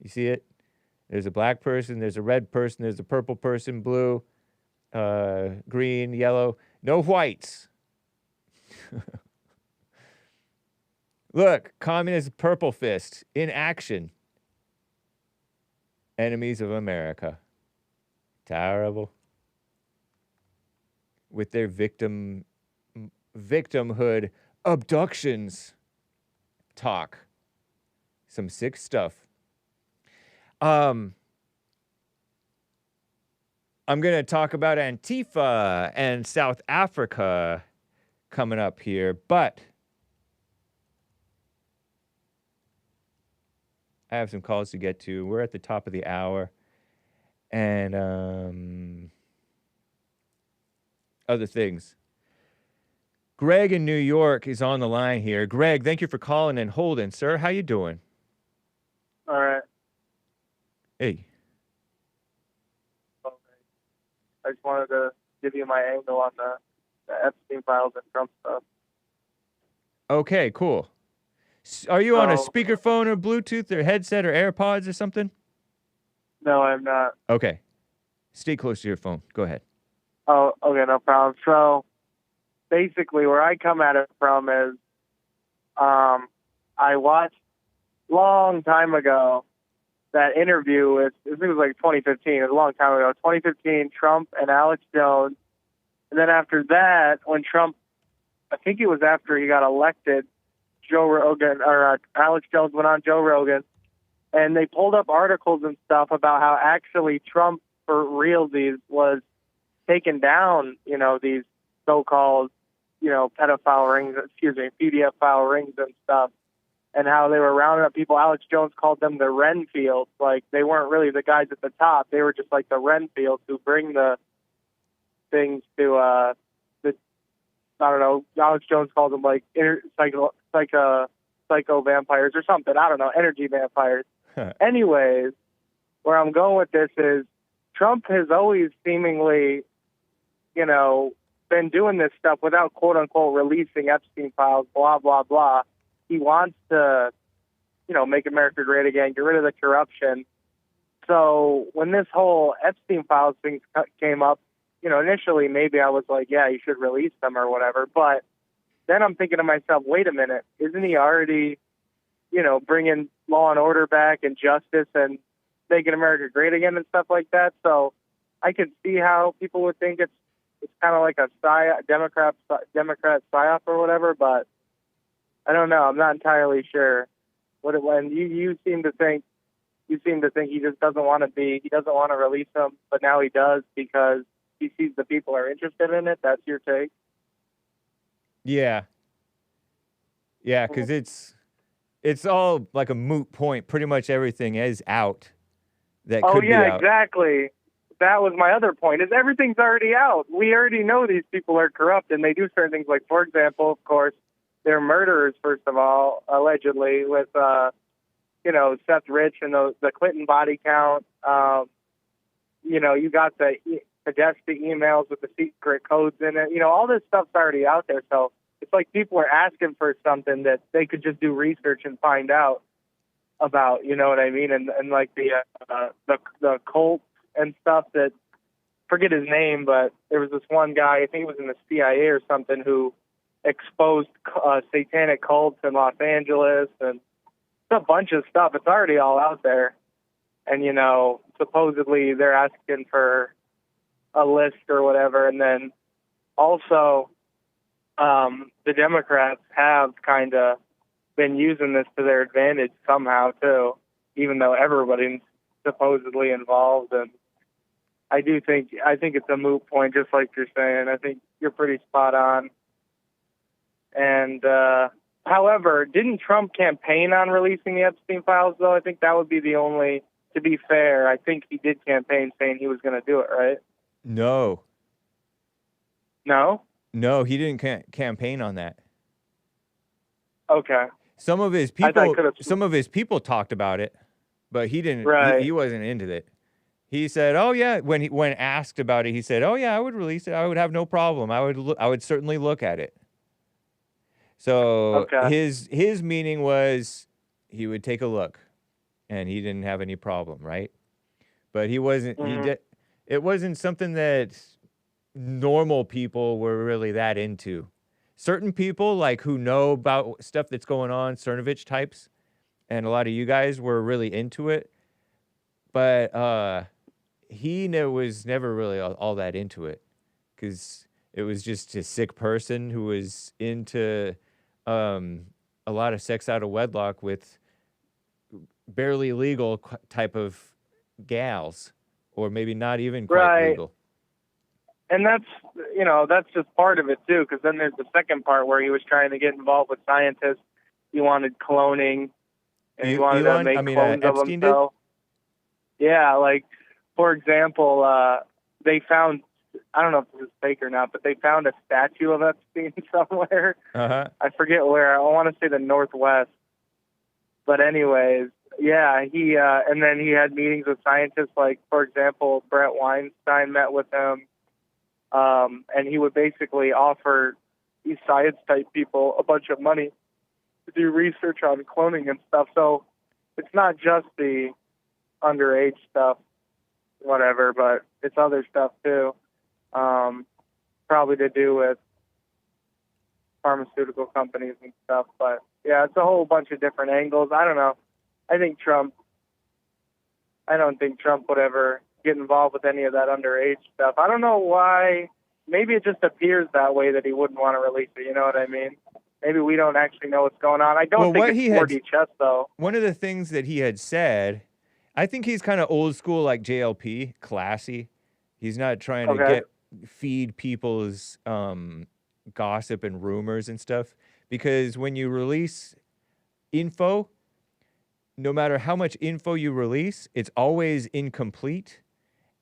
You see it? There's a black person, there's a red person, there's a purple person, blue, green, yellow. No whites. Look, communist purple fist in action. Enemies of America. Terrible. With their victimhood abductions talk. Some sick stuff. I'm going to talk about Antifa and South Africa coming up here, but I have some calls to get to. We're at the top of the hour. And other things. Greg in New York is on the line here. Greg, thank you for calling and holding, sir. How you doing? All right. Hey. Okay. I just wanted to give you my angle on the Epstein files and Trump stuff. Okay, cool. Are you on a speakerphone or Bluetooth or headset or AirPods or something? No, I'm not. Okay. Stay close to your phone. Go ahead. Oh, okay, no problem. So basically where I come at it from is I watched long time ago that interview with, I think it was like 2015, it was a long time ago, 2015, Trump and Alex Jones. And then after that, when Trump, I think it was after he got elected, Joe Rogan, or Alex Jones went on Joe Rogan, and they pulled up articles and stuff about how actually Trump, for realsies, was taking down, you know, these so-called, you know, pedophile rings, pedophile rings and stuff, and how they were rounding up people. Alex Jones called them the Renfields. Like, they weren't really the guys at the top. They were just like the Renfields who bring the things to, I don't know, Alex Jones called them like psycho vampires or something. I don't know, energy vampires. Anyways, where I'm going with this is Trump has always seemingly, you know, been doing this stuff without quote unquote releasing Epstein files, blah, blah, blah. He wants to, you know, make America great again, get rid of the corruption. So when this whole Epstein files thing came up, you know, initially maybe I was like, yeah, you should release them or whatever. But then I'm thinking to myself, wait a minute, isn't he already, you know, bringing law and order back and justice and making America great again and stuff like that? So I could see how people would think it's kind of like a Democrat psyop or whatever. But I don't know. I'm not entirely sure. When you seem to think he just doesn't want to release them, but now he does because he sees the people are interested in it. That's your take? Yeah. Yeah, because it's all like a moot point. Pretty much everything is out. That could be out. Exactly. That was my other point, is everything's already out. We already know these people are corrupt, and they do certain things. Like, for example, of course, they're murderers, first of all, allegedly, with, you know, Seth Rich and the Clinton body count. You know, you got the Podesta emails with the secret codes in it. You know, all this stuff's already out there. So it's like people are asking for something that they could just do research and find out about, you know what I mean? And like the cult and stuff that, forget his name, but there was this one guy, I think he was in the CIA or something, who exposed satanic cults in Los Angeles, and it's a bunch of stuff. It's already all out there. And, you know, supposedly they're asking for a list or whatever. And then also, the Democrats have kind of been using this to their advantage somehow too, even though everybody's supposedly involved. And I think it's a moot point, just like you're saying. I think you're pretty spot on. And however, didn't Trump campaign on releasing the Epstein files, though? I think that would be the only, to be fair, I think he did campaign saying he was going to do it, right? No. No? No, he didn't campaign on that. Okay. Some of his people talked about it, but he didn't. Right. He wasn't into it. He said, "Oh yeah." When asked about it, he said, "Oh yeah, I would release it. I would have no problem. I would certainly look at it." So his meaning was he would take a look, and he didn't have any problem, right? But he wasn't. It wasn't something that normal people were really that into. Certain people, like, who know about stuff that's going on, Cernovich types, and a lot of you guys were really into it, but he was never really all that into it, because it was just a sick person who was into a lot of sex out of wedlock with barely legal type of gals, or maybe not even quite legal. And that's just part of it too, because then there's the second part where he was trying to get involved with scientists. He wanted cloning, and he wanted to make clones of Epstein himself. Yeah, like, for example, they found, I don't know if this is fake or not, but they found a statue of Epstein somewhere. I forget where. I want to say the Northwest. But anyways, yeah, and then he had meetings with scientists, like, for example, Brett Weinstein met with him. And he would basically offer these science-type people a bunch of money to do research on cloning and stuff. So it's not just the underage stuff, whatever, but it's other stuff too. Probably to do with pharmaceutical companies and stuff. But yeah, it's a whole bunch of different angles. I don't know. I don't think Trump would ever get involved with any of that underage stuff. I don't know why. Maybe it just appears that way, that he wouldn't want to release it. You know what I mean? Maybe we don't actually know what's going on. I don't think it's 4D chess, though. One of the things that he had said, I think he's kind of old school, like JLP, classy. He's not trying to feed people's gossip and rumors and stuff. Because when you release info, no matter how much info you release, it's always incomplete.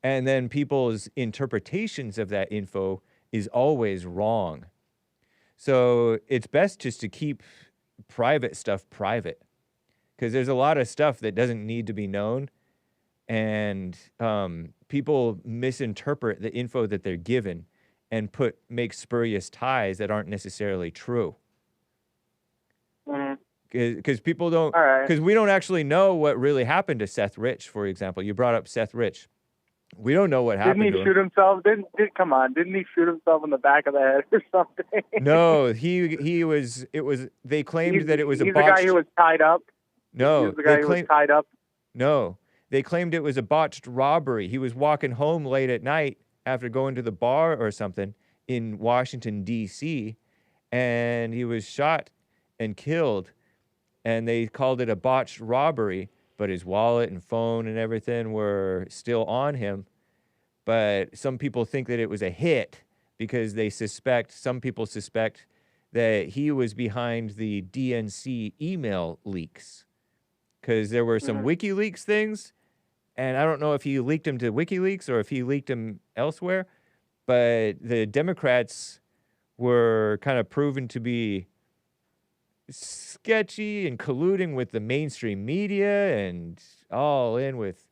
And then people's interpretations of that info is always wrong. So it's best just to keep private stuff private, because there's a lot of stuff that doesn't need to be known. And people misinterpret the info that they're given and make spurious ties that aren't necessarily true. Because people don't, because we don't actually know what really happened to Seth Rich, for example. You brought up Seth Rich. We don't know what happened to him. Didn't he shoot himself? Didn't he shoot himself in the back of the head or something? No, they claimed that it was a botched... He's the guy who was tied up? No. He's the guy who was tied up? No. They claimed it was a botched robbery. He was walking home late at night after going to the bar or something in Washington, D.C., and he was shot and killed. And they called it a botched robbery, but his wallet and phone and everything were still on him. But some people think that it was a hit because some people suspect that he was behind the DNC email leaks. Because there were some WikiLeaks things, and I don't know if he leaked them to WikiLeaks or if he leaked them elsewhere, but the Democrats were kind of proven to be sketchy and colluding with the mainstream media and all in with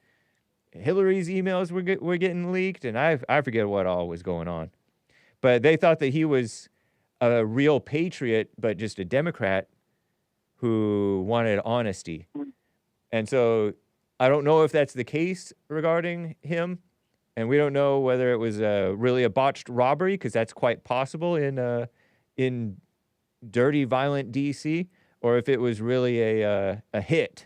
Hillary's emails were getting leaked, and I forget what all was going on. But they thought that he was a real patriot, but just a Democrat who wanted honesty. And so I don't know if that's the case regarding him, and we don't know whether it was really a botched robbery, because that's quite possible in dirty, violent DC, or if it was really a hit.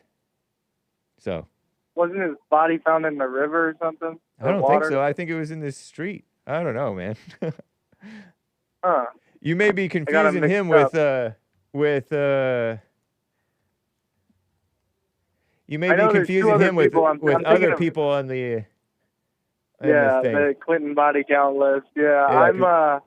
So wasn't his body found in the river or something? I don't think so. I think it was in this street. I don't know, man. You may be confusing him with you may be confusing him with other people on the the Clinton body count list. Yeah,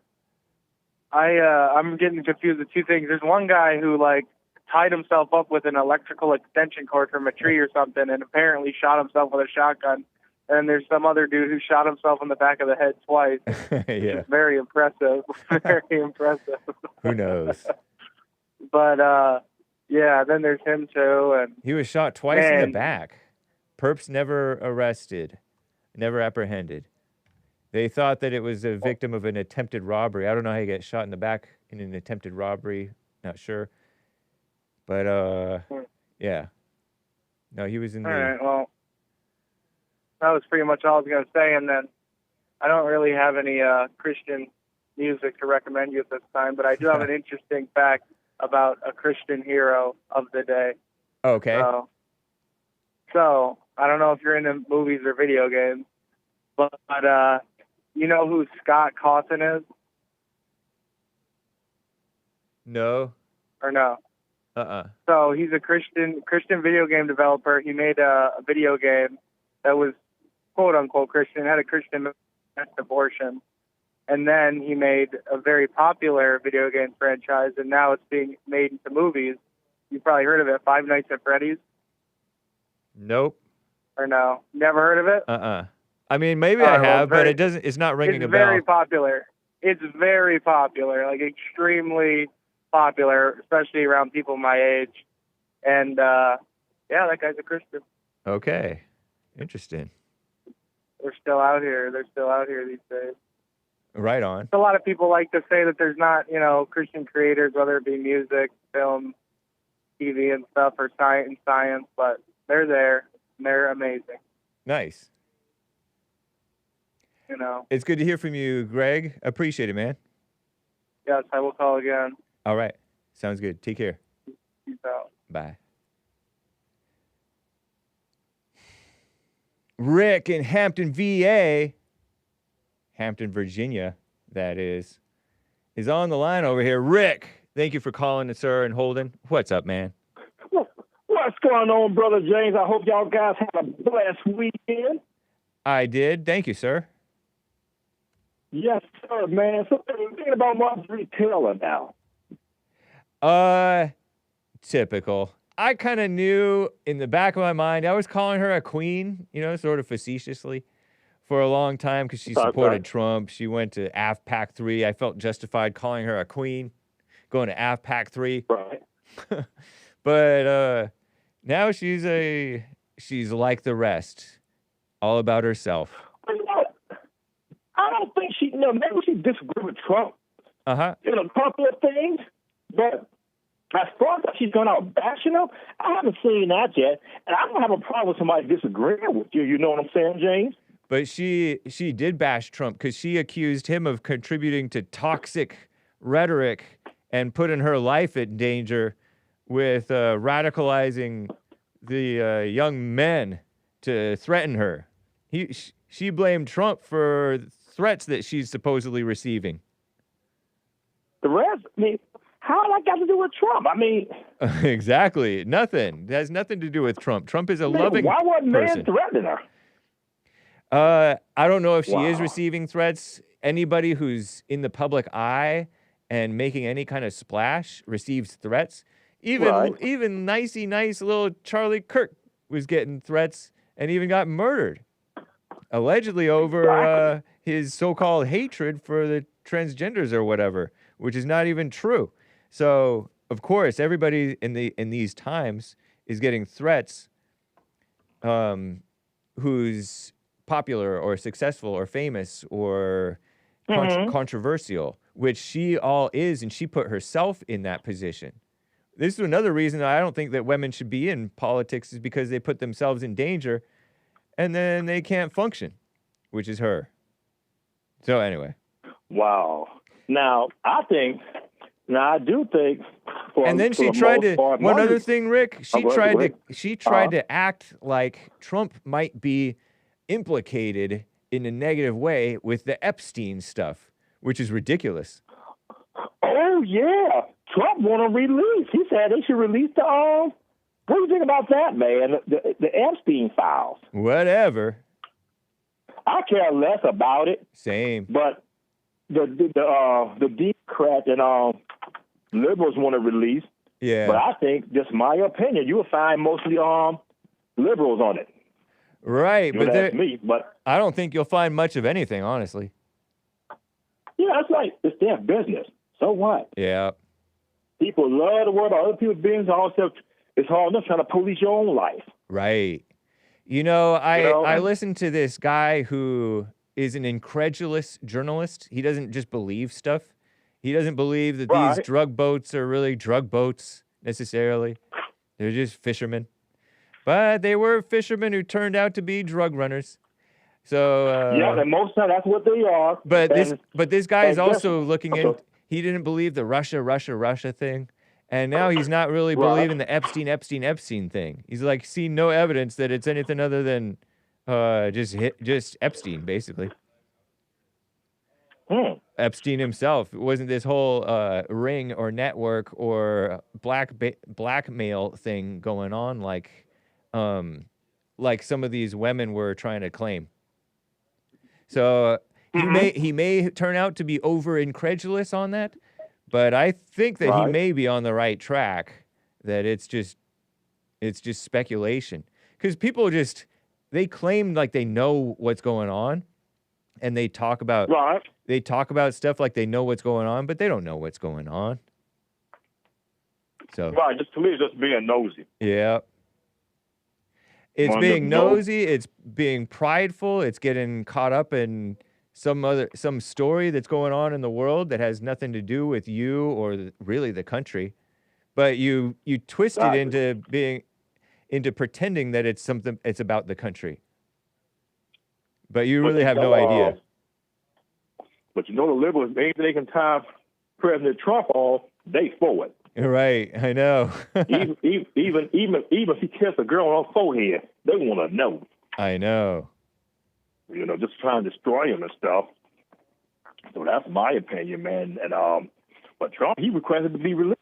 I'm getting confused with two things. There's one guy who like tied himself up with an electrical extension cord from a tree or something, and apparently shot himself with a shotgun. And there's some other dude who shot himself in the back of the head twice. Yeah, very impressive. Very impressive. Who knows? But yeah, then there's him too, and he was shot twice in the back. Perps never arrested, never apprehended. They thought that it was a victim of an attempted robbery. I don't know how you get shot in the back in an attempted robbery. Not sure. But yeah. No, he was in All right, well, that was pretty much all I was going to say, and then I don't really have any Christian music to recommend you at this time, but I do have an interesting fact about a Christian hero of the day. Okay. So I don't know if you're into movies or video games, but you know who Scott Cawthon is? No. Or no? So he's a Christian video game developer. He made a video game that was quote unquote Christian, had a Christian abortion, and then he made a very popular video game franchise, and now it's being made into movies. You've probably heard of it, Five Nights at Freddy's. Nope. Or no, never heard of it? I mean, maybe I have, but it doesn't. It's not ringing a bell. It's very popular. It's very popular, like extremely popular, especially around people my age. And yeah, that guy's a Christian. Okay, interesting. They're still out here. They're still out here these days. Right on. A lot of people like to say that there's not, Christian creators, whether it be music, film, TV, and stuff, or science, but they're there. And they're amazing. Nice. It's good to hear from you, Greg. Appreciate it, man. Yes, I will call again. All right. Sounds good. Take care. Peace out. Bye. Rick in Hampton, VA, Hampton, Virginia, that is on the line over here. Rick, thank you for calling, sir, and holding. What's up, man? What's going on, Brother James? I hope y'all guys had a blessed weekend. I did. Thank you, sir. Yes, sir, man. So thinking about Marjorie Taylor now. Typical. I kind of knew in the back of my mind, I was calling her a queen, sort of facetiously for a long time because she supported Trump. She went to AFPAC 3. I felt justified calling her a queen, going to AFPAC 3. Right. But now she's like the rest, all about herself. I don't think maybe she disagreed with Trump. In a couple of things, but as far as she's going out bashing him, I haven't seen that yet, and I don't have a problem with somebody disagreeing with you. You know what I'm saying, James? But she did bash Trump because she accused him of contributing to toxic rhetoric and putting her life in danger with radicalizing the young men to threaten her. She blamed Trump for threats that she's supposedly receiving. The rest, how that got to do with Trump? Exactly. Nothing. It has nothing to do with Trump. Trump is a loving person. Why wasn't man threatening her? I don't know if she is receiving threats. Anybody who's in the public eye and making any kind of splash receives threats. Even nice little Charlie Kirk was getting threats and even got murdered. Allegedly over his so-called hatred for the transgenders or whatever, which is not even true. So, of course, everybody in these times is getting threats who's popular or successful or famous or controversial, which she all is, and she put herself in that position. This is another reason that I don't think that women should be in politics, is because they put themselves in danger and then they can't function, which is her. So anyway. Wow. Now, I do think. And then she tried to. One other thing, Rick. She tried to act like Trump might be implicated in a negative way with the Epstein stuff, which is ridiculous. Oh, yeah. Trump want to release. He said they should release the, what do you think about that, man? The Epstein files. Whatever. I care less about it. Same. But the Democrats and liberals want to release. Yeah. But I think, just my opinion, you will find mostly liberals on it. Right, but that's me. But I don't think you'll find much of anything, honestly. Yeah, that's like it's their business. So what? Yeah. People love to worry about other people's business. Also, it's hard enough trying to police your own life. Right. I listened to this guy who is an incredulous journalist. He doesn't just believe stuff. He doesn't believe that these drug boats are really drug boats necessarily. They're just fishermen. But they were fishermen who turned out to be drug runners. So yeah, and most of the time that's what they are. But this guy is also looking in. He didn't believe the Russia thing, and now he's not really believing the Epstein thing. He's like seen no evidence that it's anything other than just Epstein, basically. Epstein himself. It wasn't this whole ring or network or blackmail thing going on like some of these women were trying to claim. So he may turn out to be over incredulous on that, but I think that he may be on the right track. That it's just speculation, because people they claim like they know what's going on, and they talk about stuff like they know what's going on, but they don't know what's going on. So just to me, it's just being nosy. Yeah. It's being nosy, it's being prideful, it's getting caught up in some story that's going on in the world that has nothing to do with you or really the country. But you twist it into pretending that it's about the country. But you really have no idea. But the liberals, anything they can tie President Trump on, they for it. Right, I know. even if he kissed a girl on her forehead, they want to know. I know. Just trying to destroy him and stuff. So that's my opinion, man. And but Trump, he requested to be released.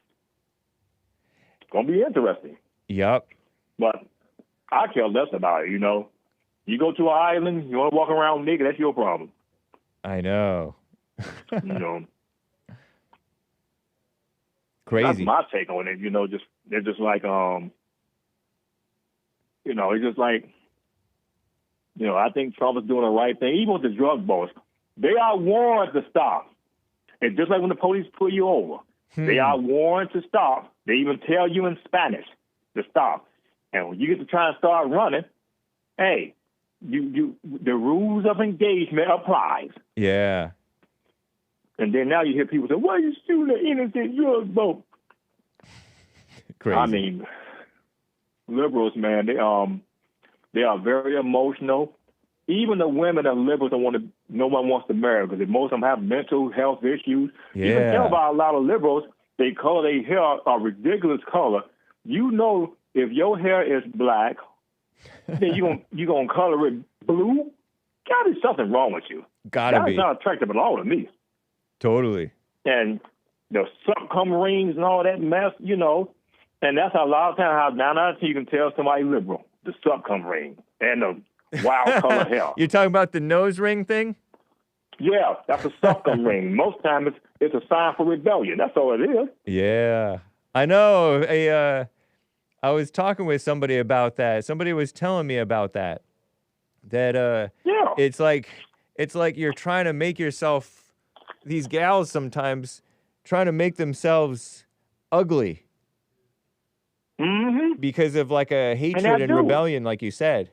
It's gonna be interesting. Yep. But I care less about it. You go to an island, you want to walk around naked, that's your problem. I know. Crazy. That's my take on it. They're just like it's just like I think Trump is doing the right thing. Even with the drug boss, they are warned to stop. And just like when the police pull you over, they are warned to stop. They even tell you in Spanish to stop. And when you get to try and start running, hey, the rules of engagement applies. Yeah. And then now you hear people say, "Why are you shooting an innocent drug boat?" Crazy. I mean, liberals, man, they are very emotional. Even the women that are liberals no one wants to marry because most of them have mental health issues. Yeah. You can tell by a lot of liberals, they color their hair a ridiculous color. If your hair is black, then you gonna color it blue? Gotta be something wrong with you. Gotta be. That's not attractive at all to me. Totally. And the septum rings and all that mess, and that's a lot of times how 9 out of 10 you can tell somebody liberal. The septum ring and the wild color hair. You're talking about the nose ring thing? Yeah, that's a septum ring. Most times it's a sign for rebellion. That's all it is. Yeah. I know. I was talking with somebody about that. Somebody was telling me about that. That it's like you're trying to make yourself, these gals sometimes trying to make themselves ugly. Mm-hmm. Because of like a hatred and rebellion, like you said.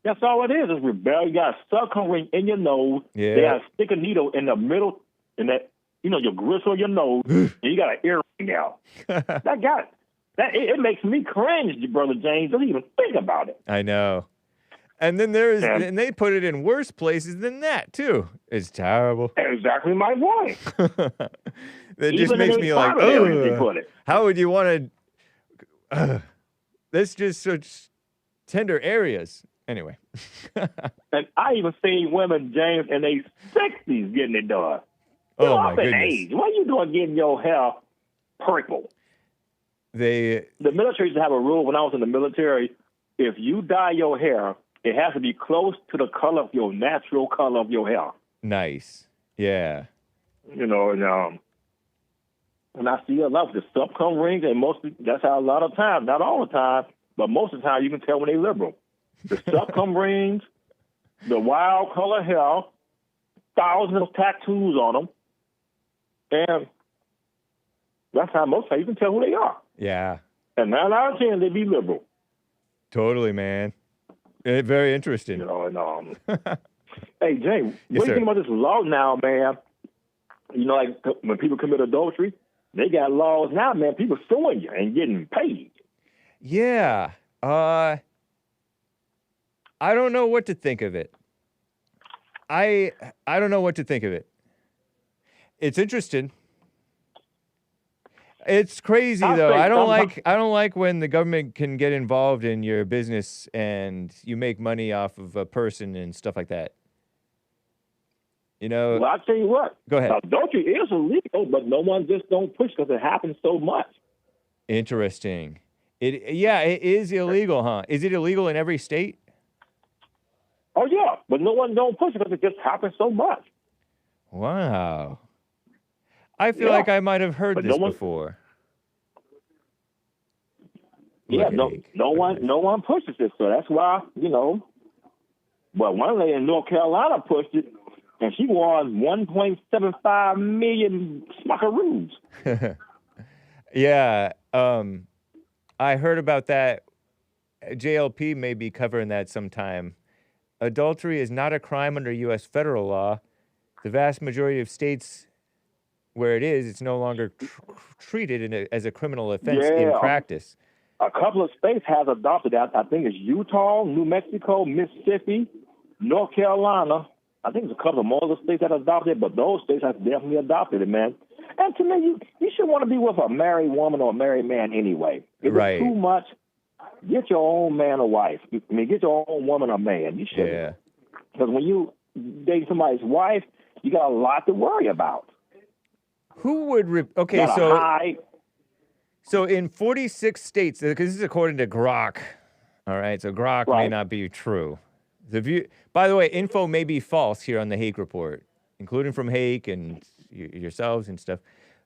That's all it is rebellion. You got a septum ring in your nose. Yeah. They got to stick a needle in the middle, in that, your gristle of your nose, and you got an earring now. It makes me cringe, Brother James. Don't even think about it. I know. And then and they put it in worse places than that too. It's terrible. Exactly my point. That just makes me like, oh, how would you want to? That's just such tender areas. Anyway. And I even seen women, James, in their 60s getting it done. You're Oh, my up in goodness. age. What are you doing getting your hair purple? The military used to have a rule when I was in the military. If you dye your hair, it has to be close to the color of your natural color of your hair. Nice. Yeah. You know, and I see a lot of the septum rings, and that's how a lot of times, not all the time, but most of the time you can tell when they're liberal. The septum rings, the wild color hair, thousands of tattoos on them, and that's how most times you can tell who they are. Yeah. And 9 out of 10, they be liberal. Totally, man. Very interesting. You know, and hey, James, Yes, what do you sir. think about this law now, man? You know, like when people commit adultery, they got laws now, man. People suing you and getting paid. Yeah. I don't know what to think of it. I don't know what to think of it. It's interesting. It's crazy though. I don't like when the government can get involved in your business and you make money off of a person and stuff like that. You know. Well, I'll tell you what. Go ahead. Adultery is illegal, but no one just don't push because it happens so much. Interesting. It is illegal, huh? Is it illegal in every state? Oh yeah, but no one don't push because it just happens so much. Wow. I feel like I might have heard But this no one- before. Yeah, Look at no one pushes it, so that's why, you know. Well, one lady in North Carolina pushed it, and she won 1.75 million smackaroos. Yeah, I heard about that. JLP may be covering that sometime. Adultery is not a crime under U.S. federal law. The vast majority of states where it is, it's no longer treated as a criminal offense in practice. A couple of states have adopted that. I think it's Utah, New Mexico, Mississippi, North Carolina. I think there's a couple of more other states that adopted it, but those states have definitely adopted it, man. And to me, you should want to be with a married woman or a married man anyway. If it's too much, get your own man or wife. I mean, get your own woman or man. You should. Yeah. Because when you date somebody's wife, you got a lot to worry about. Who would... So in 46 states, because this is according to Grok, all right, so Grok may not be true. By the way, info may be false here on the Hake report, including from Hake and yourselves and stuff.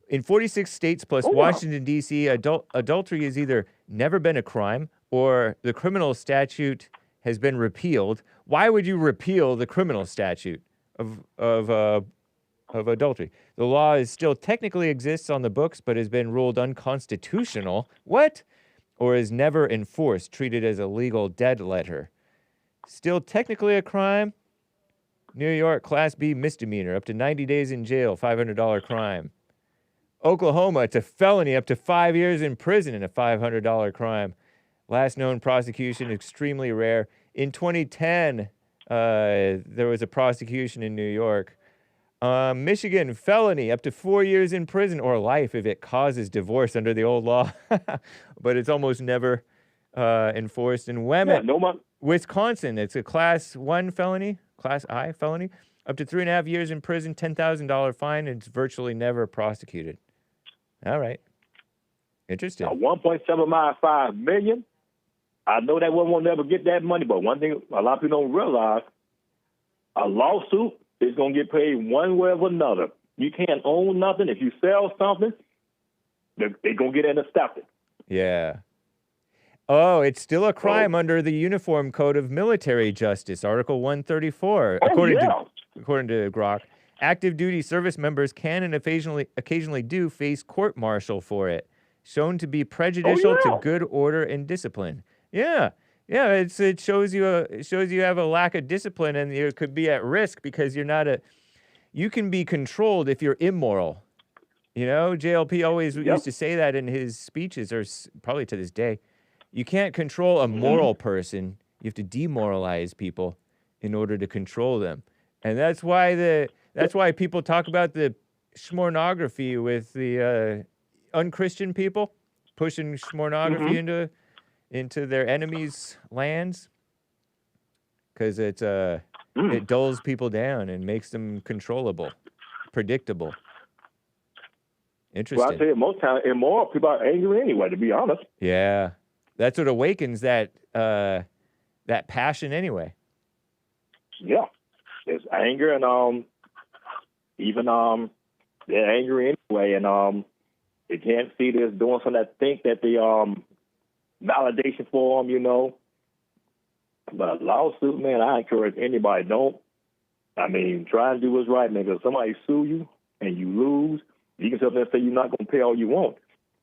In 46 states plus Washington, D.C., adultery has either never been a crime or the criminal statute has been repealed. Why would you repeal the criminal statute of adultery? The law still technically exists on the books, but has been ruled unconstitutional. What? Or is never enforced, treated as a legal dead letter. Still technically a crime. New York, Class B misdemeanor, up to 90 days in jail, $500 crime. Oklahoma, it's a felony, up to 5 years in prison and a $500 crime. Last known prosecution, extremely rare. In 2010, there was a prosecution in New York. Michigan, felony, up to 4 years in prison or life if it causes divorce under the old law. But it's almost never enforced. In Wisconsin, it's a Class 1 felony, Class I felony, up to 3.5 years in prison, $10,000 fine, and it's virtually never prosecuted. All right. Interesting. 1.75 million. I know that one won't never get that money, but one thing a lot of people don't realize, a lawsuit is going to get paid one way or another. You can't own nothing. If you sell something, they're going to get intercepted. Yeah. Oh, it's still a crime under the Uniform Code of Military Justice, Article 134, according to Grok. Active duty service members can and occasionally do face court-martial for it, shown to be prejudicial to good order and discipline. Yeah. Yeah, it shows you have a lack of discipline and you could be at risk because you can be controlled if you're immoral. You know, JLP always used to say that in his speeches, or probably to this day. You can't control a moral person. You have to demoralize people in order to control them. And that's why people talk about the schmornography with the unchristian people, pushing schmornography into their enemies' lands, because it dulls people down and makes them controllable. predictable. Interesting. Well, I tell you, most times, immoral people are angry anyway, to be honest. Yeah. That's what awakens that passion anyway. Yeah. It's anger and even they're angry anyway, and they can't see this doing something that think that the validation for them, you know. But a lawsuit, man, I encourage anybody, don't. I mean, try and do what's right, man, because somebody sue you and you lose, you can sit up there and say you're not going to pay all you want.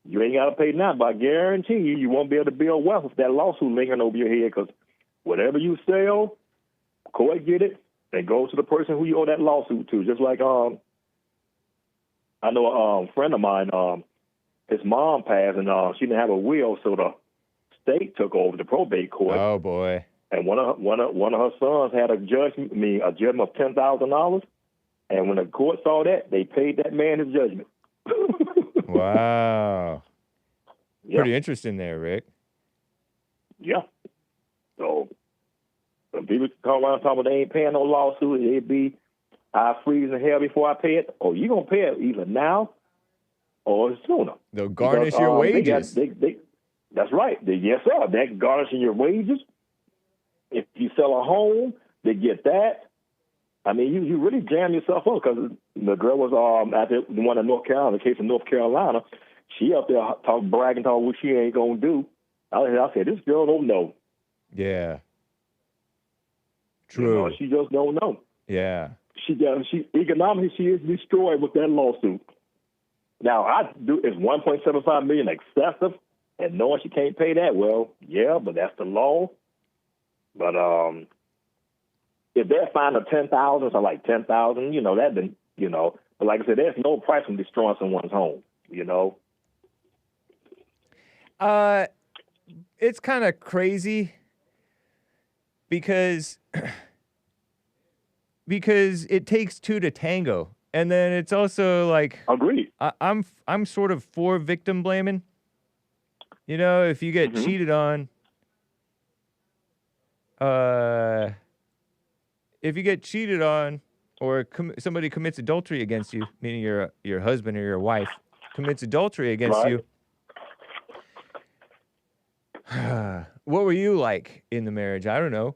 You ain't got to pay now, but I guarantee you won't be able to build wealth with that lawsuit lingering over your head, because whatever you sell, court get it, and go to the person who you owe that lawsuit to. Just like I know a friend of mine, his mom passed, and she didn't have a will, so the state took over the probate court. Oh boy! And one of her sons had a judgment of $10,000, and when the court saw that, they paid that man his judgment. Wow. Yeah. Pretty interesting there, Rick. Yeah. So when people come around talking about they ain't paying no lawsuit, it'd be I freeze in hell before I pay it. Oh, you're going to pay it either now or sooner. They'll garnish your wages. That's right. Yes, sir. They're garnishing your wages. If you sell a home, they get that. I mean, you really jam yourself up, because the girl was at the one in North Carolina, the case in North Carolina. She up there bragging, talking what she ain't going to do. I said, this girl don't know. Yeah. True. You know, she just don't know. Yeah. She economically, she is destroyed with that lawsuit. Now, is $1.75 million excessive? And knowing she can't pay that, well, yeah, but that's the law. But if they're fined a $10,000, so like $10,000, you know, that been, you know. But like I said, there's no price from destroying someone's home, you know. It's kind of crazy because it takes two to tango, and then it's also like, agreed. I'm sort of for victim blaming. You know, if you get cheated on, or somebody commits adultery against you, meaning your husband or your wife commits adultery against you. What were you like in the marriage? I don't know.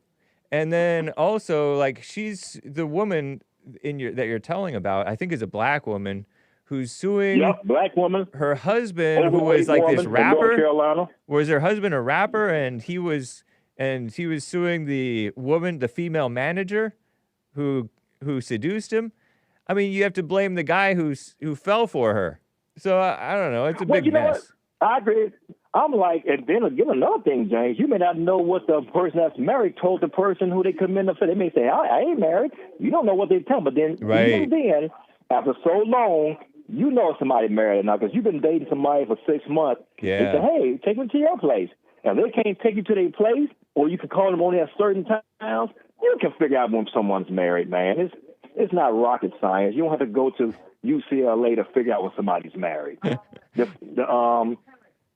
And then also, like, she's the woman that you're telling about, I think is a black woman who's suing black woman. Her husband, who was like this rapper. Was her husband a rapper, and he was suing the woman, the female manager, who seduced him. I mean, you have to blame the guy who fell for her. So I don't know. It's a big mess. I agree. I'm like, and then again, another thing, James, you may not know what the person that's married told the person who they committed. They may say, I ain't married. You don't know what they tell, but then, even then, after so long, you know somebody married or not, because you've been dating somebody for 6 months. Yeah. They say, hey, take me to your place. And they can't take you to their place, or you can call them only at certain times. You can figure out when someone's married, man. It's not rocket science. You don't have to go to UCLA to figure out when somebody's married.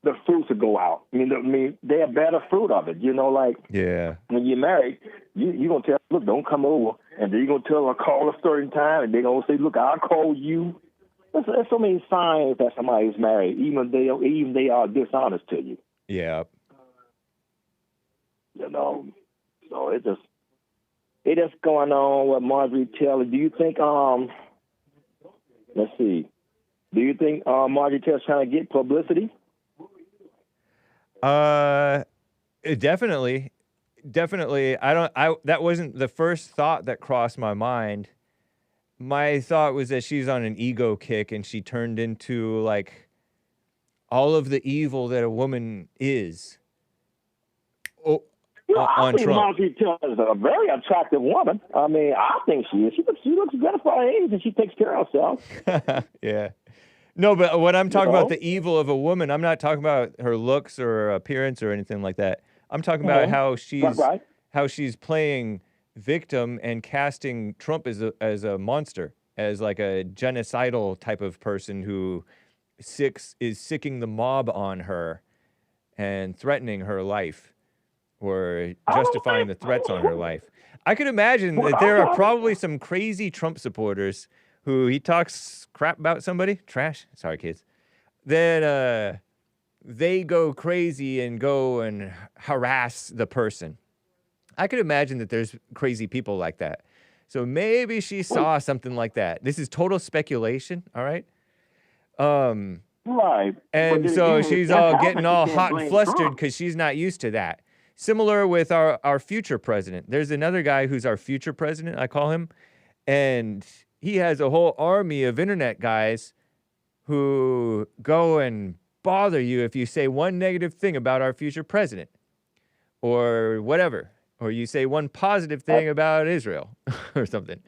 The fruits will go out. I mean, they're better fruit of it. You know, like when you're married, you're going to tell, look, don't come over. And then you're going to tell them, call a certain time. And they're going to say, look, I'll call you. There's so many signs that somebody's married, even they are dishonest to you. Yeah. You know, so it just going on with Marjorie Taylor. Do you think, let's see, do you think Marjorie Taylor's trying to get publicity? Definitely. That wasn't the first thought that crossed my mind. My thought was that she's on an ego kick and she turned into like all of the evil that a woman is. I think Trump. Marjorie Taylor is a very attractive woman. I mean, I think she is. She looks good for her age, and she takes care of herself. Yeah. No, but when I'm talking about the evil of a woman, I'm not talking about her looks or her appearance or anything like that. I'm talking about how she's playing victim and casting Trump as a monster, as like a genocidal type of person who is sicking the mob on her and threatening her life, or justifying the threats on her life. I could imagine that there are probably some crazy Trump supporters who he talks crap about somebody, trash, sorry kids, then they go crazy and go and harass the person. I could imagine that there's crazy people like that. So maybe she saw something like that. This is total speculation, all right? Right. And so she's all getting all hot and flustered because she's not used to that. Similar with our future president. There's another guy who's our future president, I call him, and he has a whole army of internet guys who go and bother you if you say one negative thing about our future president or whatever, or you say one positive thing about Israel or something.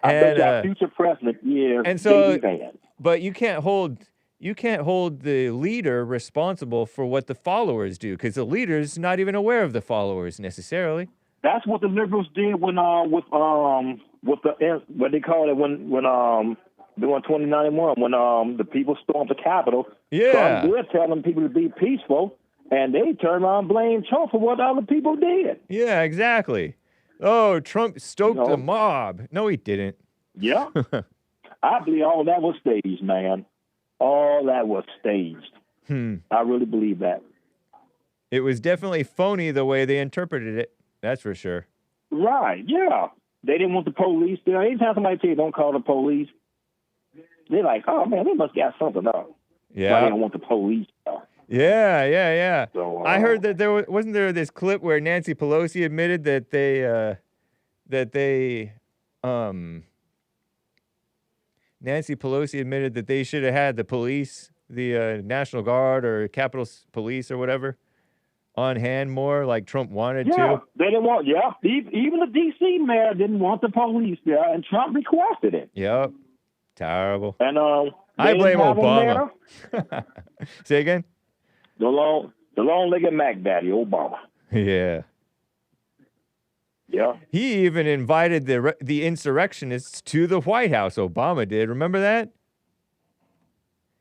I think our future president is and so, but you can't hold the leader responsible for what the followers do, because the leader's not even aware of the followers necessarily. That's what the liberals did when with the what they call it when during 2091 when the people stormed the Capitol. Yeah, Trump did tell them people to be peaceful, and they turned around and blamed Trump for what other people did. Yeah, exactly. Oh, Trump stoked the mob. No, he didn't. Yeah, I believe all that was staged, man. All that was staged. I really believe that. It was definitely phony the way they interpreted it. That's for sure. Right, yeah. They didn't want the police there. Anytime somebody tell you don't call the police, they're like, oh, man, they must got something up. Yeah. They don't want the police there. Yeah. So, I heard that wasn't there this clip where Nancy Pelosi admitted that Nancy Pelosi admitted that they should have had the police, the National Guard or Capitol Police or whatever, on hand more, like Trump wanted to. They didn't want. Yeah, even the D.C. mayor didn't want the police there, and Trump requested it. Yep, terrible. And I blame Obama. Say again. The long-legged Mac Daddy, Obama. Yeah. Yeah. He even invited the insurrectionists to the White House. Obama did. Remember that?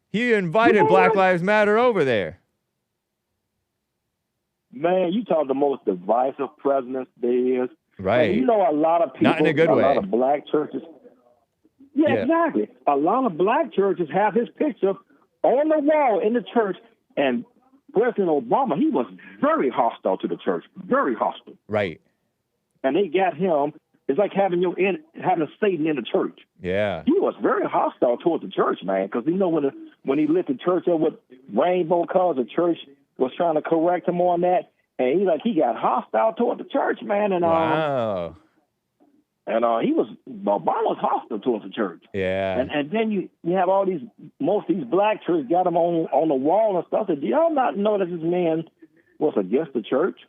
He invited Black Lives Matter over there. Man, you talk the most divisive president there is. Right. And you know, a lot of people, not in a good way. A lot of black churches. Yeah, exactly. A lot of black churches have his picture on the wall in the church, and President Obama, he was very hostile to the church, very hostile. Right. And they got him. It's like having Satan in the church. Yeah. He was very hostile towards the church, man, because you know when he lit the church up with rainbow colors, the church was trying to correct him on that, and he got hostile toward the church, man. And wow. And Obama was hostile towards the church. Yeah. And then you have most of these black churches got him on the wall and stuff. Do y'all not know that this man was against the church?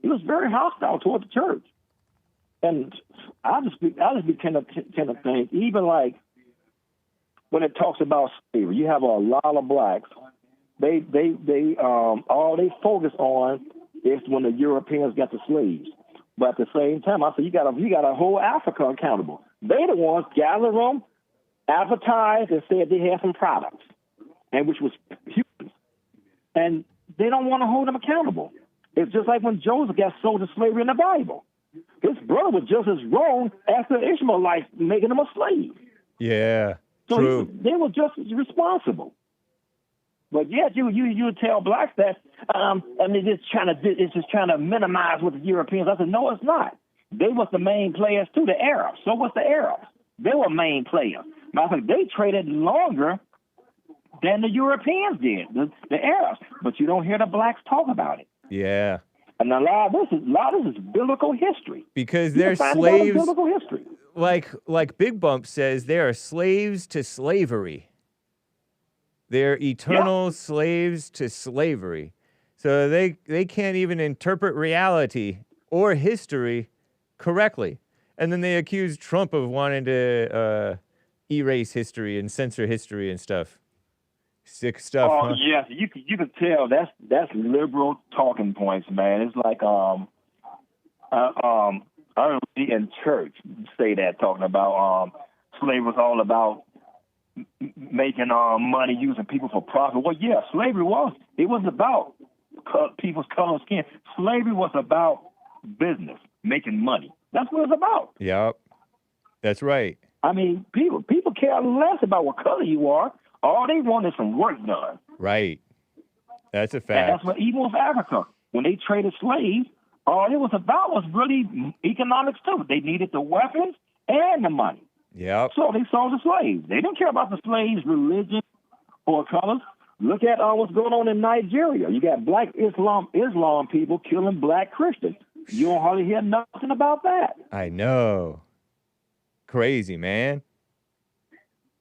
He was very hostile toward the church. And I just kind of think, even like when it talks about slavery, you have a lot of blacks. They all they focus on is when the Europeans got the slaves. But at the same time, I said you got a whole Africa accountable. They the ones gather them, advertise, and said they had some products, and which was humans, and they don't want to hold them accountable. It's just like when Joseph got sold to slavery in the Bible. His brother was just as wrong as the Ishmaelites making him a slave. Yeah, so true. They were just as responsible. But yet you tell blacks that it's just trying to minimize what the Europeans. I said, no, it's not. They was the main players too, the Arabs. So was the Arabs. They were main players. I think they traded longer than the Europeans did, the Arabs. But you don't hear the blacks talk about it. Yeah. And a lot of this is biblical history. Because they're slaves. Biblical history. Like Big Bump says, they are slaves to slavery. They're eternal slaves to slavery. So they can't even interpret reality or history correctly. And then they accuse Trump of wanting to erase history and censor history and stuff. Sick stuff, huh? Yes, you can tell that's liberal talking points, man. It's like I don't see in church say that, talking about slavery was all about making money, using people for profit. Well, yeah, slavery was about people's color of skin. Slavery was about business, making money. That's what it's about. Yep, that's right. I mean, people care less about what color you are. All they want is some work done. Right. That's a And fact. that's what even with Africa. When they traded slaves, all it was about was really economics too. They needed the weapons and the money. Yep. So they sold the slaves. They didn't care about the slaves' religion or colors. Look at what's going on in Nigeria. You got black Islam people killing black Christians. You don't hardly hear nothing about that. I know. Crazy, man.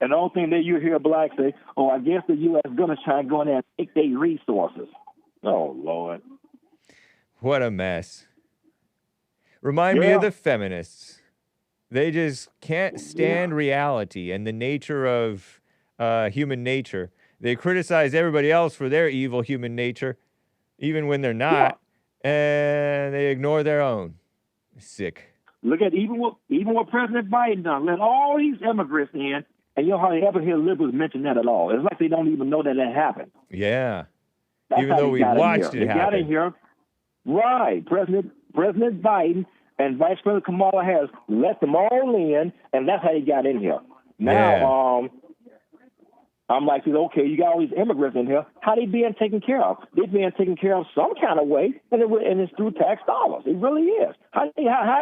And the only thing that you hear blacks say, oh, I guess the U.S. is going to try and go in there and take their resources. Oh, Lord. What a mess. Remind me of the feminists. They just can't stand reality and the nature of human nature. They criticize everybody else for their evil human nature, even when they're not, and they ignore their own. Sick. Look at even what President Biden done. Let all these immigrants in, and you'll hardly ever hear liberals mention that at all. It's like they don't even know that happened. Yeah. That's even though we watched it happen. They got in here. Right. President Biden and Vice President Kamala Harris let them all in, and that's how they got in here. Now, I'm like, okay, you got all these immigrants in here. How they being taken care of? They're being taken care of some kind of way, and it's through tax dollars. It really is. How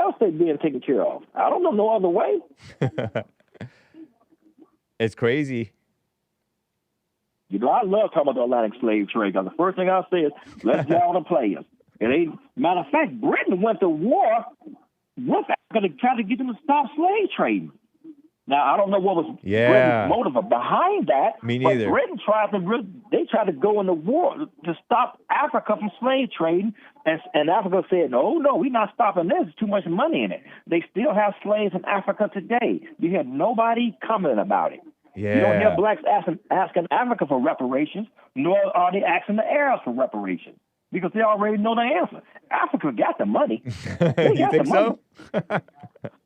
else they being taken care of? I don't know no other way. It's crazy. You know, I love talking about the Atlantic slave trade, because the first thing I say is, let's get all the players. Matter of fact, Britain went to war with Africa to try to get them to stop slave trading. Now, I don't know what was Britain's motive behind that. Me neither. But Britain tried to go into war to stop Africa from slave trading, and Africa said, no, we're not stopping this. There's too much money in it. They still have slaves in Africa today. You hear nobody commenting about it. Yeah. You don't hear blacks asking Africa for reparations, nor are they asking the Arabs for reparations, because they already know the answer. Africa got the money. You think so?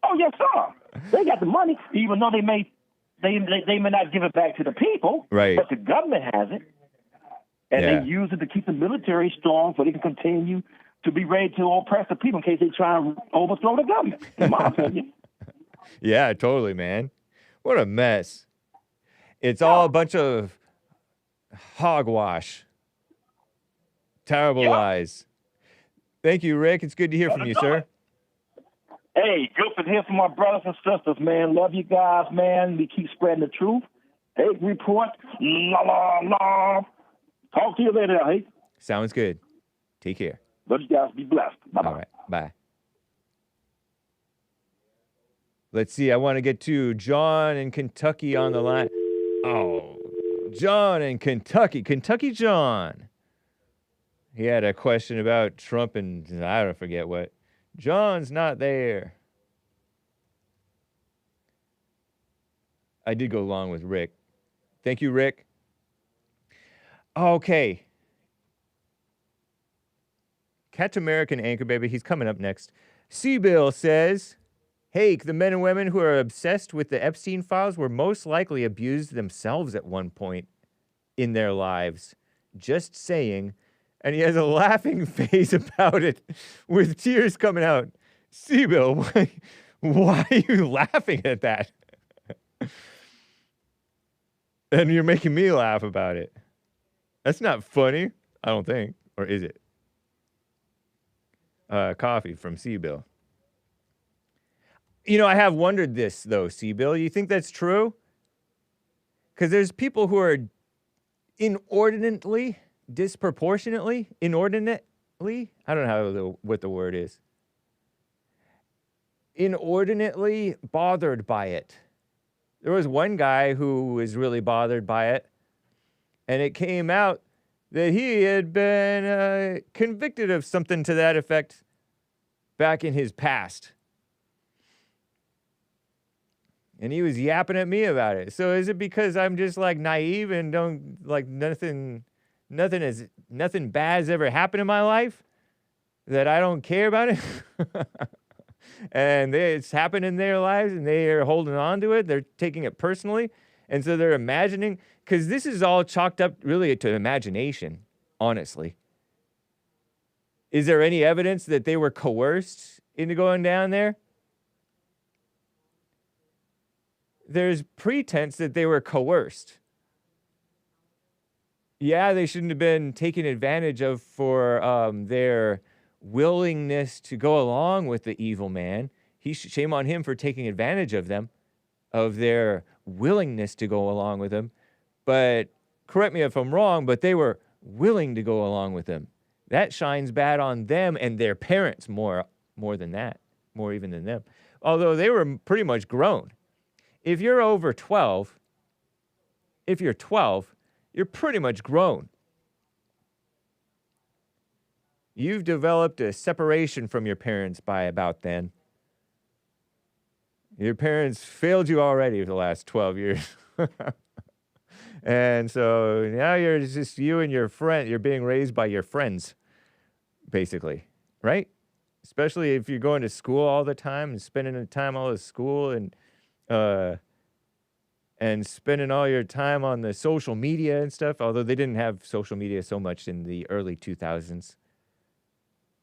Oh, yes, sir. They got the money, even though they may not give it back to the people. Right. But the government has it, and they use it to keep the military strong so they can continue to be ready to oppress the people in case they try and overthrow the government, in my opinion. Yeah, totally, man. What a mess. It's all a bunch of hogwash. Terrible lies. Thank you, Rick. It's good to hear from you, sir. Hey, good to hear from my brothers and sisters, man. Love you guys, man. We keep spreading the truth. Hake report. La, la, la. Talk to you later, Hake. Sounds good. Take care. Love you guys. Be blessed. Bye-bye. All right. Bye. Let's see. I want to get to John in Kentucky on the line. Oh, John in Kentucky. Kentucky John. He had a question about Trump and I don't forget what. John's not there. I did go along with Rick. Thank you, Rick. Okay. Catch American Anchor Baby. He's coming up next. CBill says, Hake, the men and women who are obsessed with the Epstein files were most likely abused themselves at one point in their lives. Just saying. And he has a laughing face about it with tears coming out. CBill, why are you laughing at that? And you're making me laugh about it. That's not funny, I don't think. Or is it? Coffee from CBill. You know, I have wondered this, though, CBill. You think that's true? Because there's people who are inordinately... disproportionately, inordinately, I don't know what the word is. Inordinately bothered by it. There was one guy who was really bothered by it, and it came out that he had been convicted of something to that effect back in his past. And he was yapping at me about it. So is it because I'm just like naive and don't like nothing bad's ever happened in my life that I don't care about it? And it's happened in their lives and they are holding on to it. They're taking it personally. And so they're imagining, because this is all chalked up really to imagination, honestly. Is there any evidence that they were coerced into going down there? there's pretense that they were coerced. Yeah, they shouldn't have been taken advantage of for their willingness to go along with the evil man. Shame on him for taking advantage of them, of their willingness to go along with him. But correct me if I'm wrong, but they were willing to go along with him. That shines bad on them and their parents more than that, more even than them. Although they were pretty much grown. If you're over 12, you're pretty much grown. You've developed a separation from your parents by about then. Your parents failed you already for the last 12 years. And so now you're just you and your friend. You're being raised by your friends, basically, right? Especially if you're going to school all the time and spending the time all at school and spending all your time on the social media and stuff, although they didn't have social media so much in the early 2000s.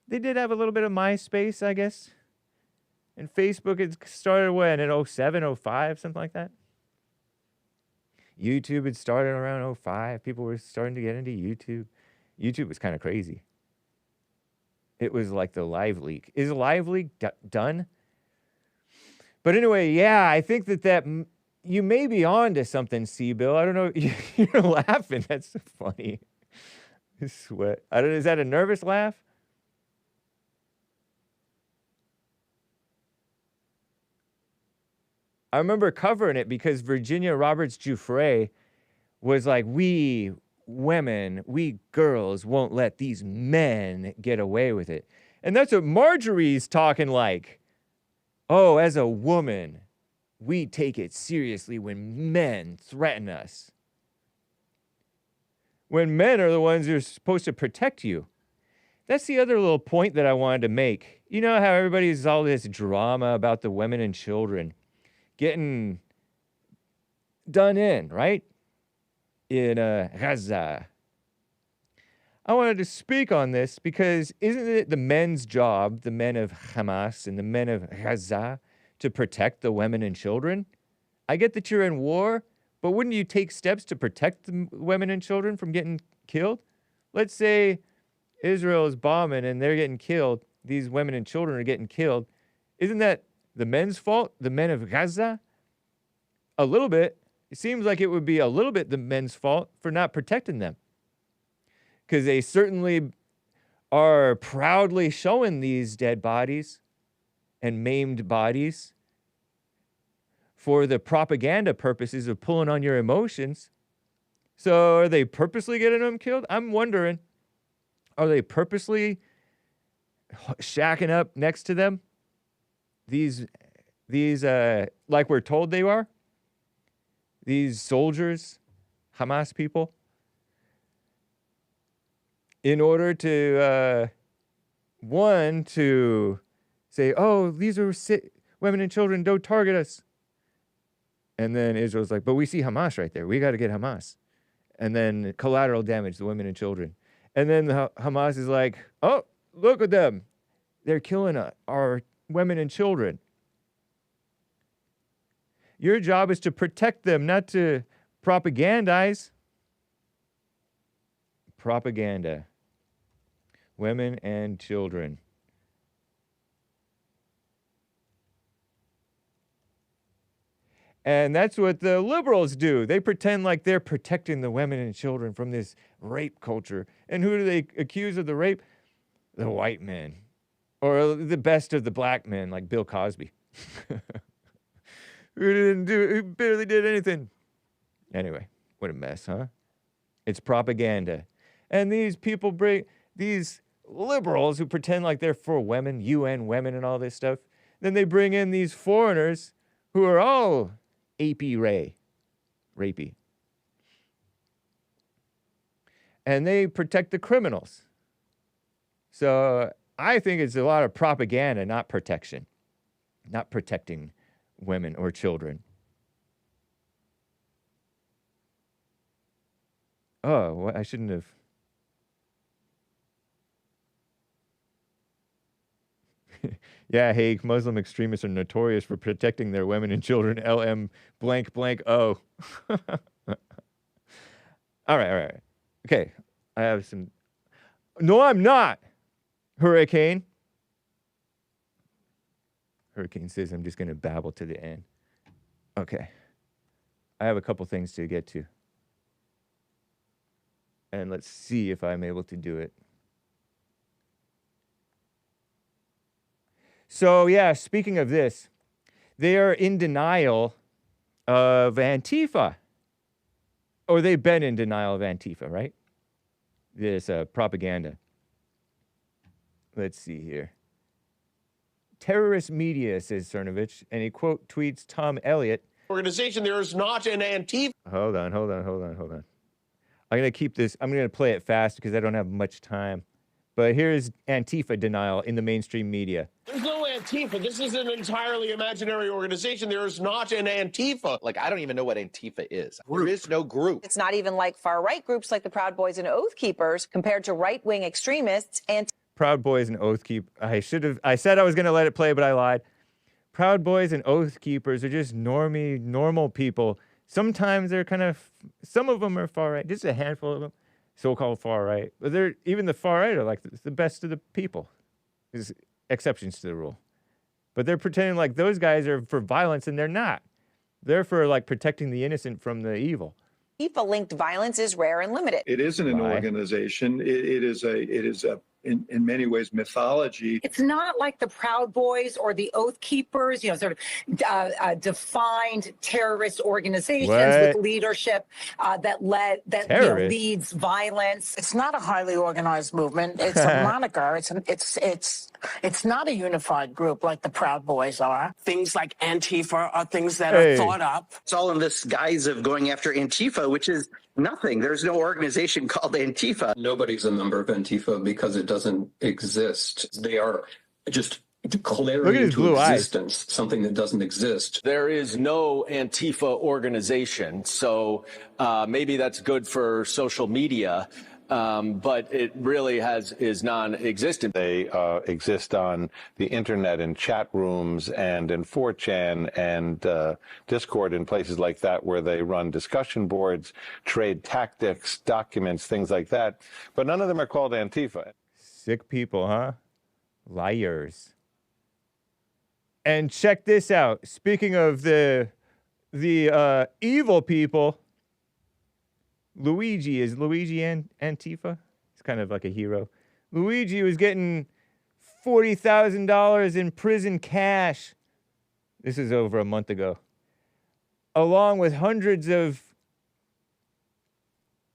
They did have a little bit of MySpace, I guess. And Facebook, it started when? In 07, 05, something like that? YouTube had started around 05. People were starting to get into YouTube. YouTube was kind of crazy. It was like the Live Leak. Is Live Leak done? But anyway, yeah, I think that you may be on to something, CBill. I don't know. You're laughing. That's so funny. Sweat. Is that a nervous laugh? I remember covering it because Virginia Roberts Giuffre was like, we women, we girls won't let these men get away with it. And that's what Marjorie's talking like. Oh, as a woman, we take it seriously when men threaten us. When men are the ones who are supposed to protect you. That's the other little point that I wanted to make. You know how everybody's all this drama about the women and children getting done in, right? In Gaza. I wanted to speak on this because isn't it the men's job, the men of Hamas and the men of Gaza, to protect the women and children? I get that you're in war, but wouldn't you take steps to protect the women and children from getting killed? Let's say Israel is bombing and they're getting killed. These women and children are getting killed. Isn't that the men's fault? The men of Gaza? A little bit. It seems like it would be a little bit the men's fault for not protecting them. Because they certainly are proudly showing these dead bodies and maimed bodies for the propaganda purposes of pulling on your emotions. So are they purposely getting them killed? I'm wondering, are they purposely shacking up next to them? These like we're told they are? These soldiers, Hamas people? In order to, to say, oh, these are women and children, don't target us. And then Israel's like, but we see Hamas right there. We got to get Hamas. And then collateral damage, the women and children. And then Hamas is like, oh, look at them. They're killing our women and children. Your job is to protect them, not to propagandize. Propaganda. Women and children. And that's what the liberals do. They pretend like they're protecting the women and children from this rape culture. And who do they accuse of the rape? The white men. Or the best of the black men, like Bill Cosby. Who barely did anything. Anyway, what a mess, huh? It's propaganda. And these people these liberals who pretend like they're for women, UN women and all this stuff, then they bring in these foreigners who are all rapey. And they protect the criminals. So I think it's a lot of propaganda, not protection. Not protecting women or children. Oh, I shouldn't have. Yeah, Hake, Muslim extremists are notorious for protecting their women and children. LM blank blank O. All right. Okay, I have some. No, I'm not. Hurricane says I'm just going to babble to the end. Okay. I have a couple things to get to. And let's see if I'm able to do it. So, yeah, speaking of this, they are in denial of Antifa. Or they've been in denial of Antifa, right? This propaganda. Let's see here. Terrorist media, says Cernovich, and he quote tweets Tom Elliott. Organization, there is not an Antifa. Hold on. I'm going to keep this, I'm going to play it fast because I don't have much time. But here's Antifa-denial in the mainstream media. There's no Antifa. This is an entirely imaginary organization. There is not an Antifa. Like, I don't even know what Antifa is. There is no group. It's not even like far-right groups like the Proud Boys and Oath Keepers compared to right-wing extremists and Proud Boys and Oath Keepers. I said I was going to let it play, but I lied. Proud Boys and Oath Keepers are just normal people. Sometimes they're some of them are far-right. Just a handful of them. So-called far-right. But even the far-right are like the best of the people. There's exceptions to the rule. But they're pretending like those guys are for violence, and they're not. They're for, like, protecting the innocent from the evil. Antifa-linked violence is rare and limited. It isn't an organization. It is in many ways mythology. It's not like the Proud Boys or the Oath Keepers, sort of defined terrorist organizations with leadership that leads violence. It's not a highly organized movement. It's a moniker. It's not a unified group like the Proud Boys are. Things like Antifa are things that are thought up. It's all in this guise of going after Antifa, which is nothing. There's no organization called Antifa. Nobody's a member of Antifa because it doesn't exist. They are just declaring into existence something that doesn't exist. There is no Antifa organization, so maybe that's good for social media. But it really is non-existent. They exist on the internet in chat rooms and in 4chan and Discord and places like that where they run discussion boards, trade tactics, documents, things like that. But none of them are called Antifa. Sick people, huh? Liars. And check this out. Speaking of the evil people, Luigi, is Luigi Antifa? He's kind of like a hero. Luigi was getting $40,000 in prison cash. This is over a month ago. Along with hundreds of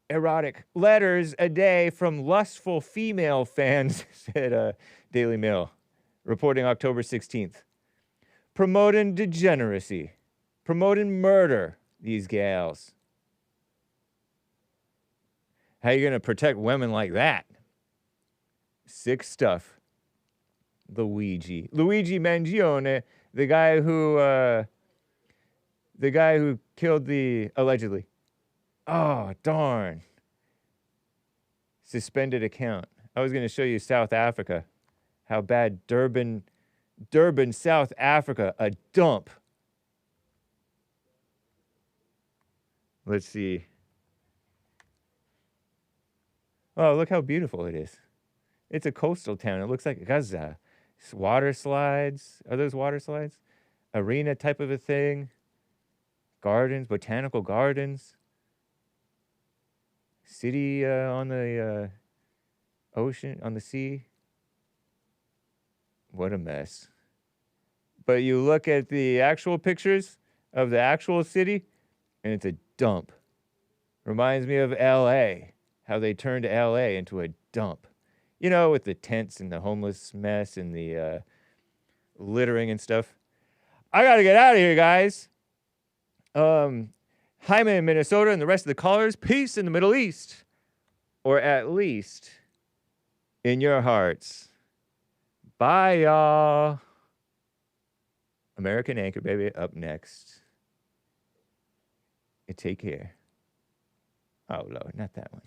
erotic letters a day from lustful female fans, said Daily Mail, reporting October 16th. Promoting degeneracy. Promoting murder, these gals. How are you going to protect women like that? Sick stuff. Luigi Mangione, the guy who killed allegedly. Oh, darn. Suspended account. I was going to show you South Africa. How bad Durban, South Africa, a dump. Let's see. Oh, look how beautiful it is. It's a coastal town. It looks like Gaza. Water slides. Are those water slides? Arena type of a thing. Gardens, botanical gardens. City on the ocean, on the sea. What a mess. But you look at the actual pictures of the actual city, and it's a dump. Reminds me of L.A., how they turned L.A. into a dump. You know, with the tents and the homeless mess and the littering and stuff. I got to get out of here, guys. Jaime in Minnesota and the rest of the callers, peace in the Middle East. Or at least in your hearts. Bye, y'all. American Anchor, baby, up next. Take care. Oh, Lord, not that one.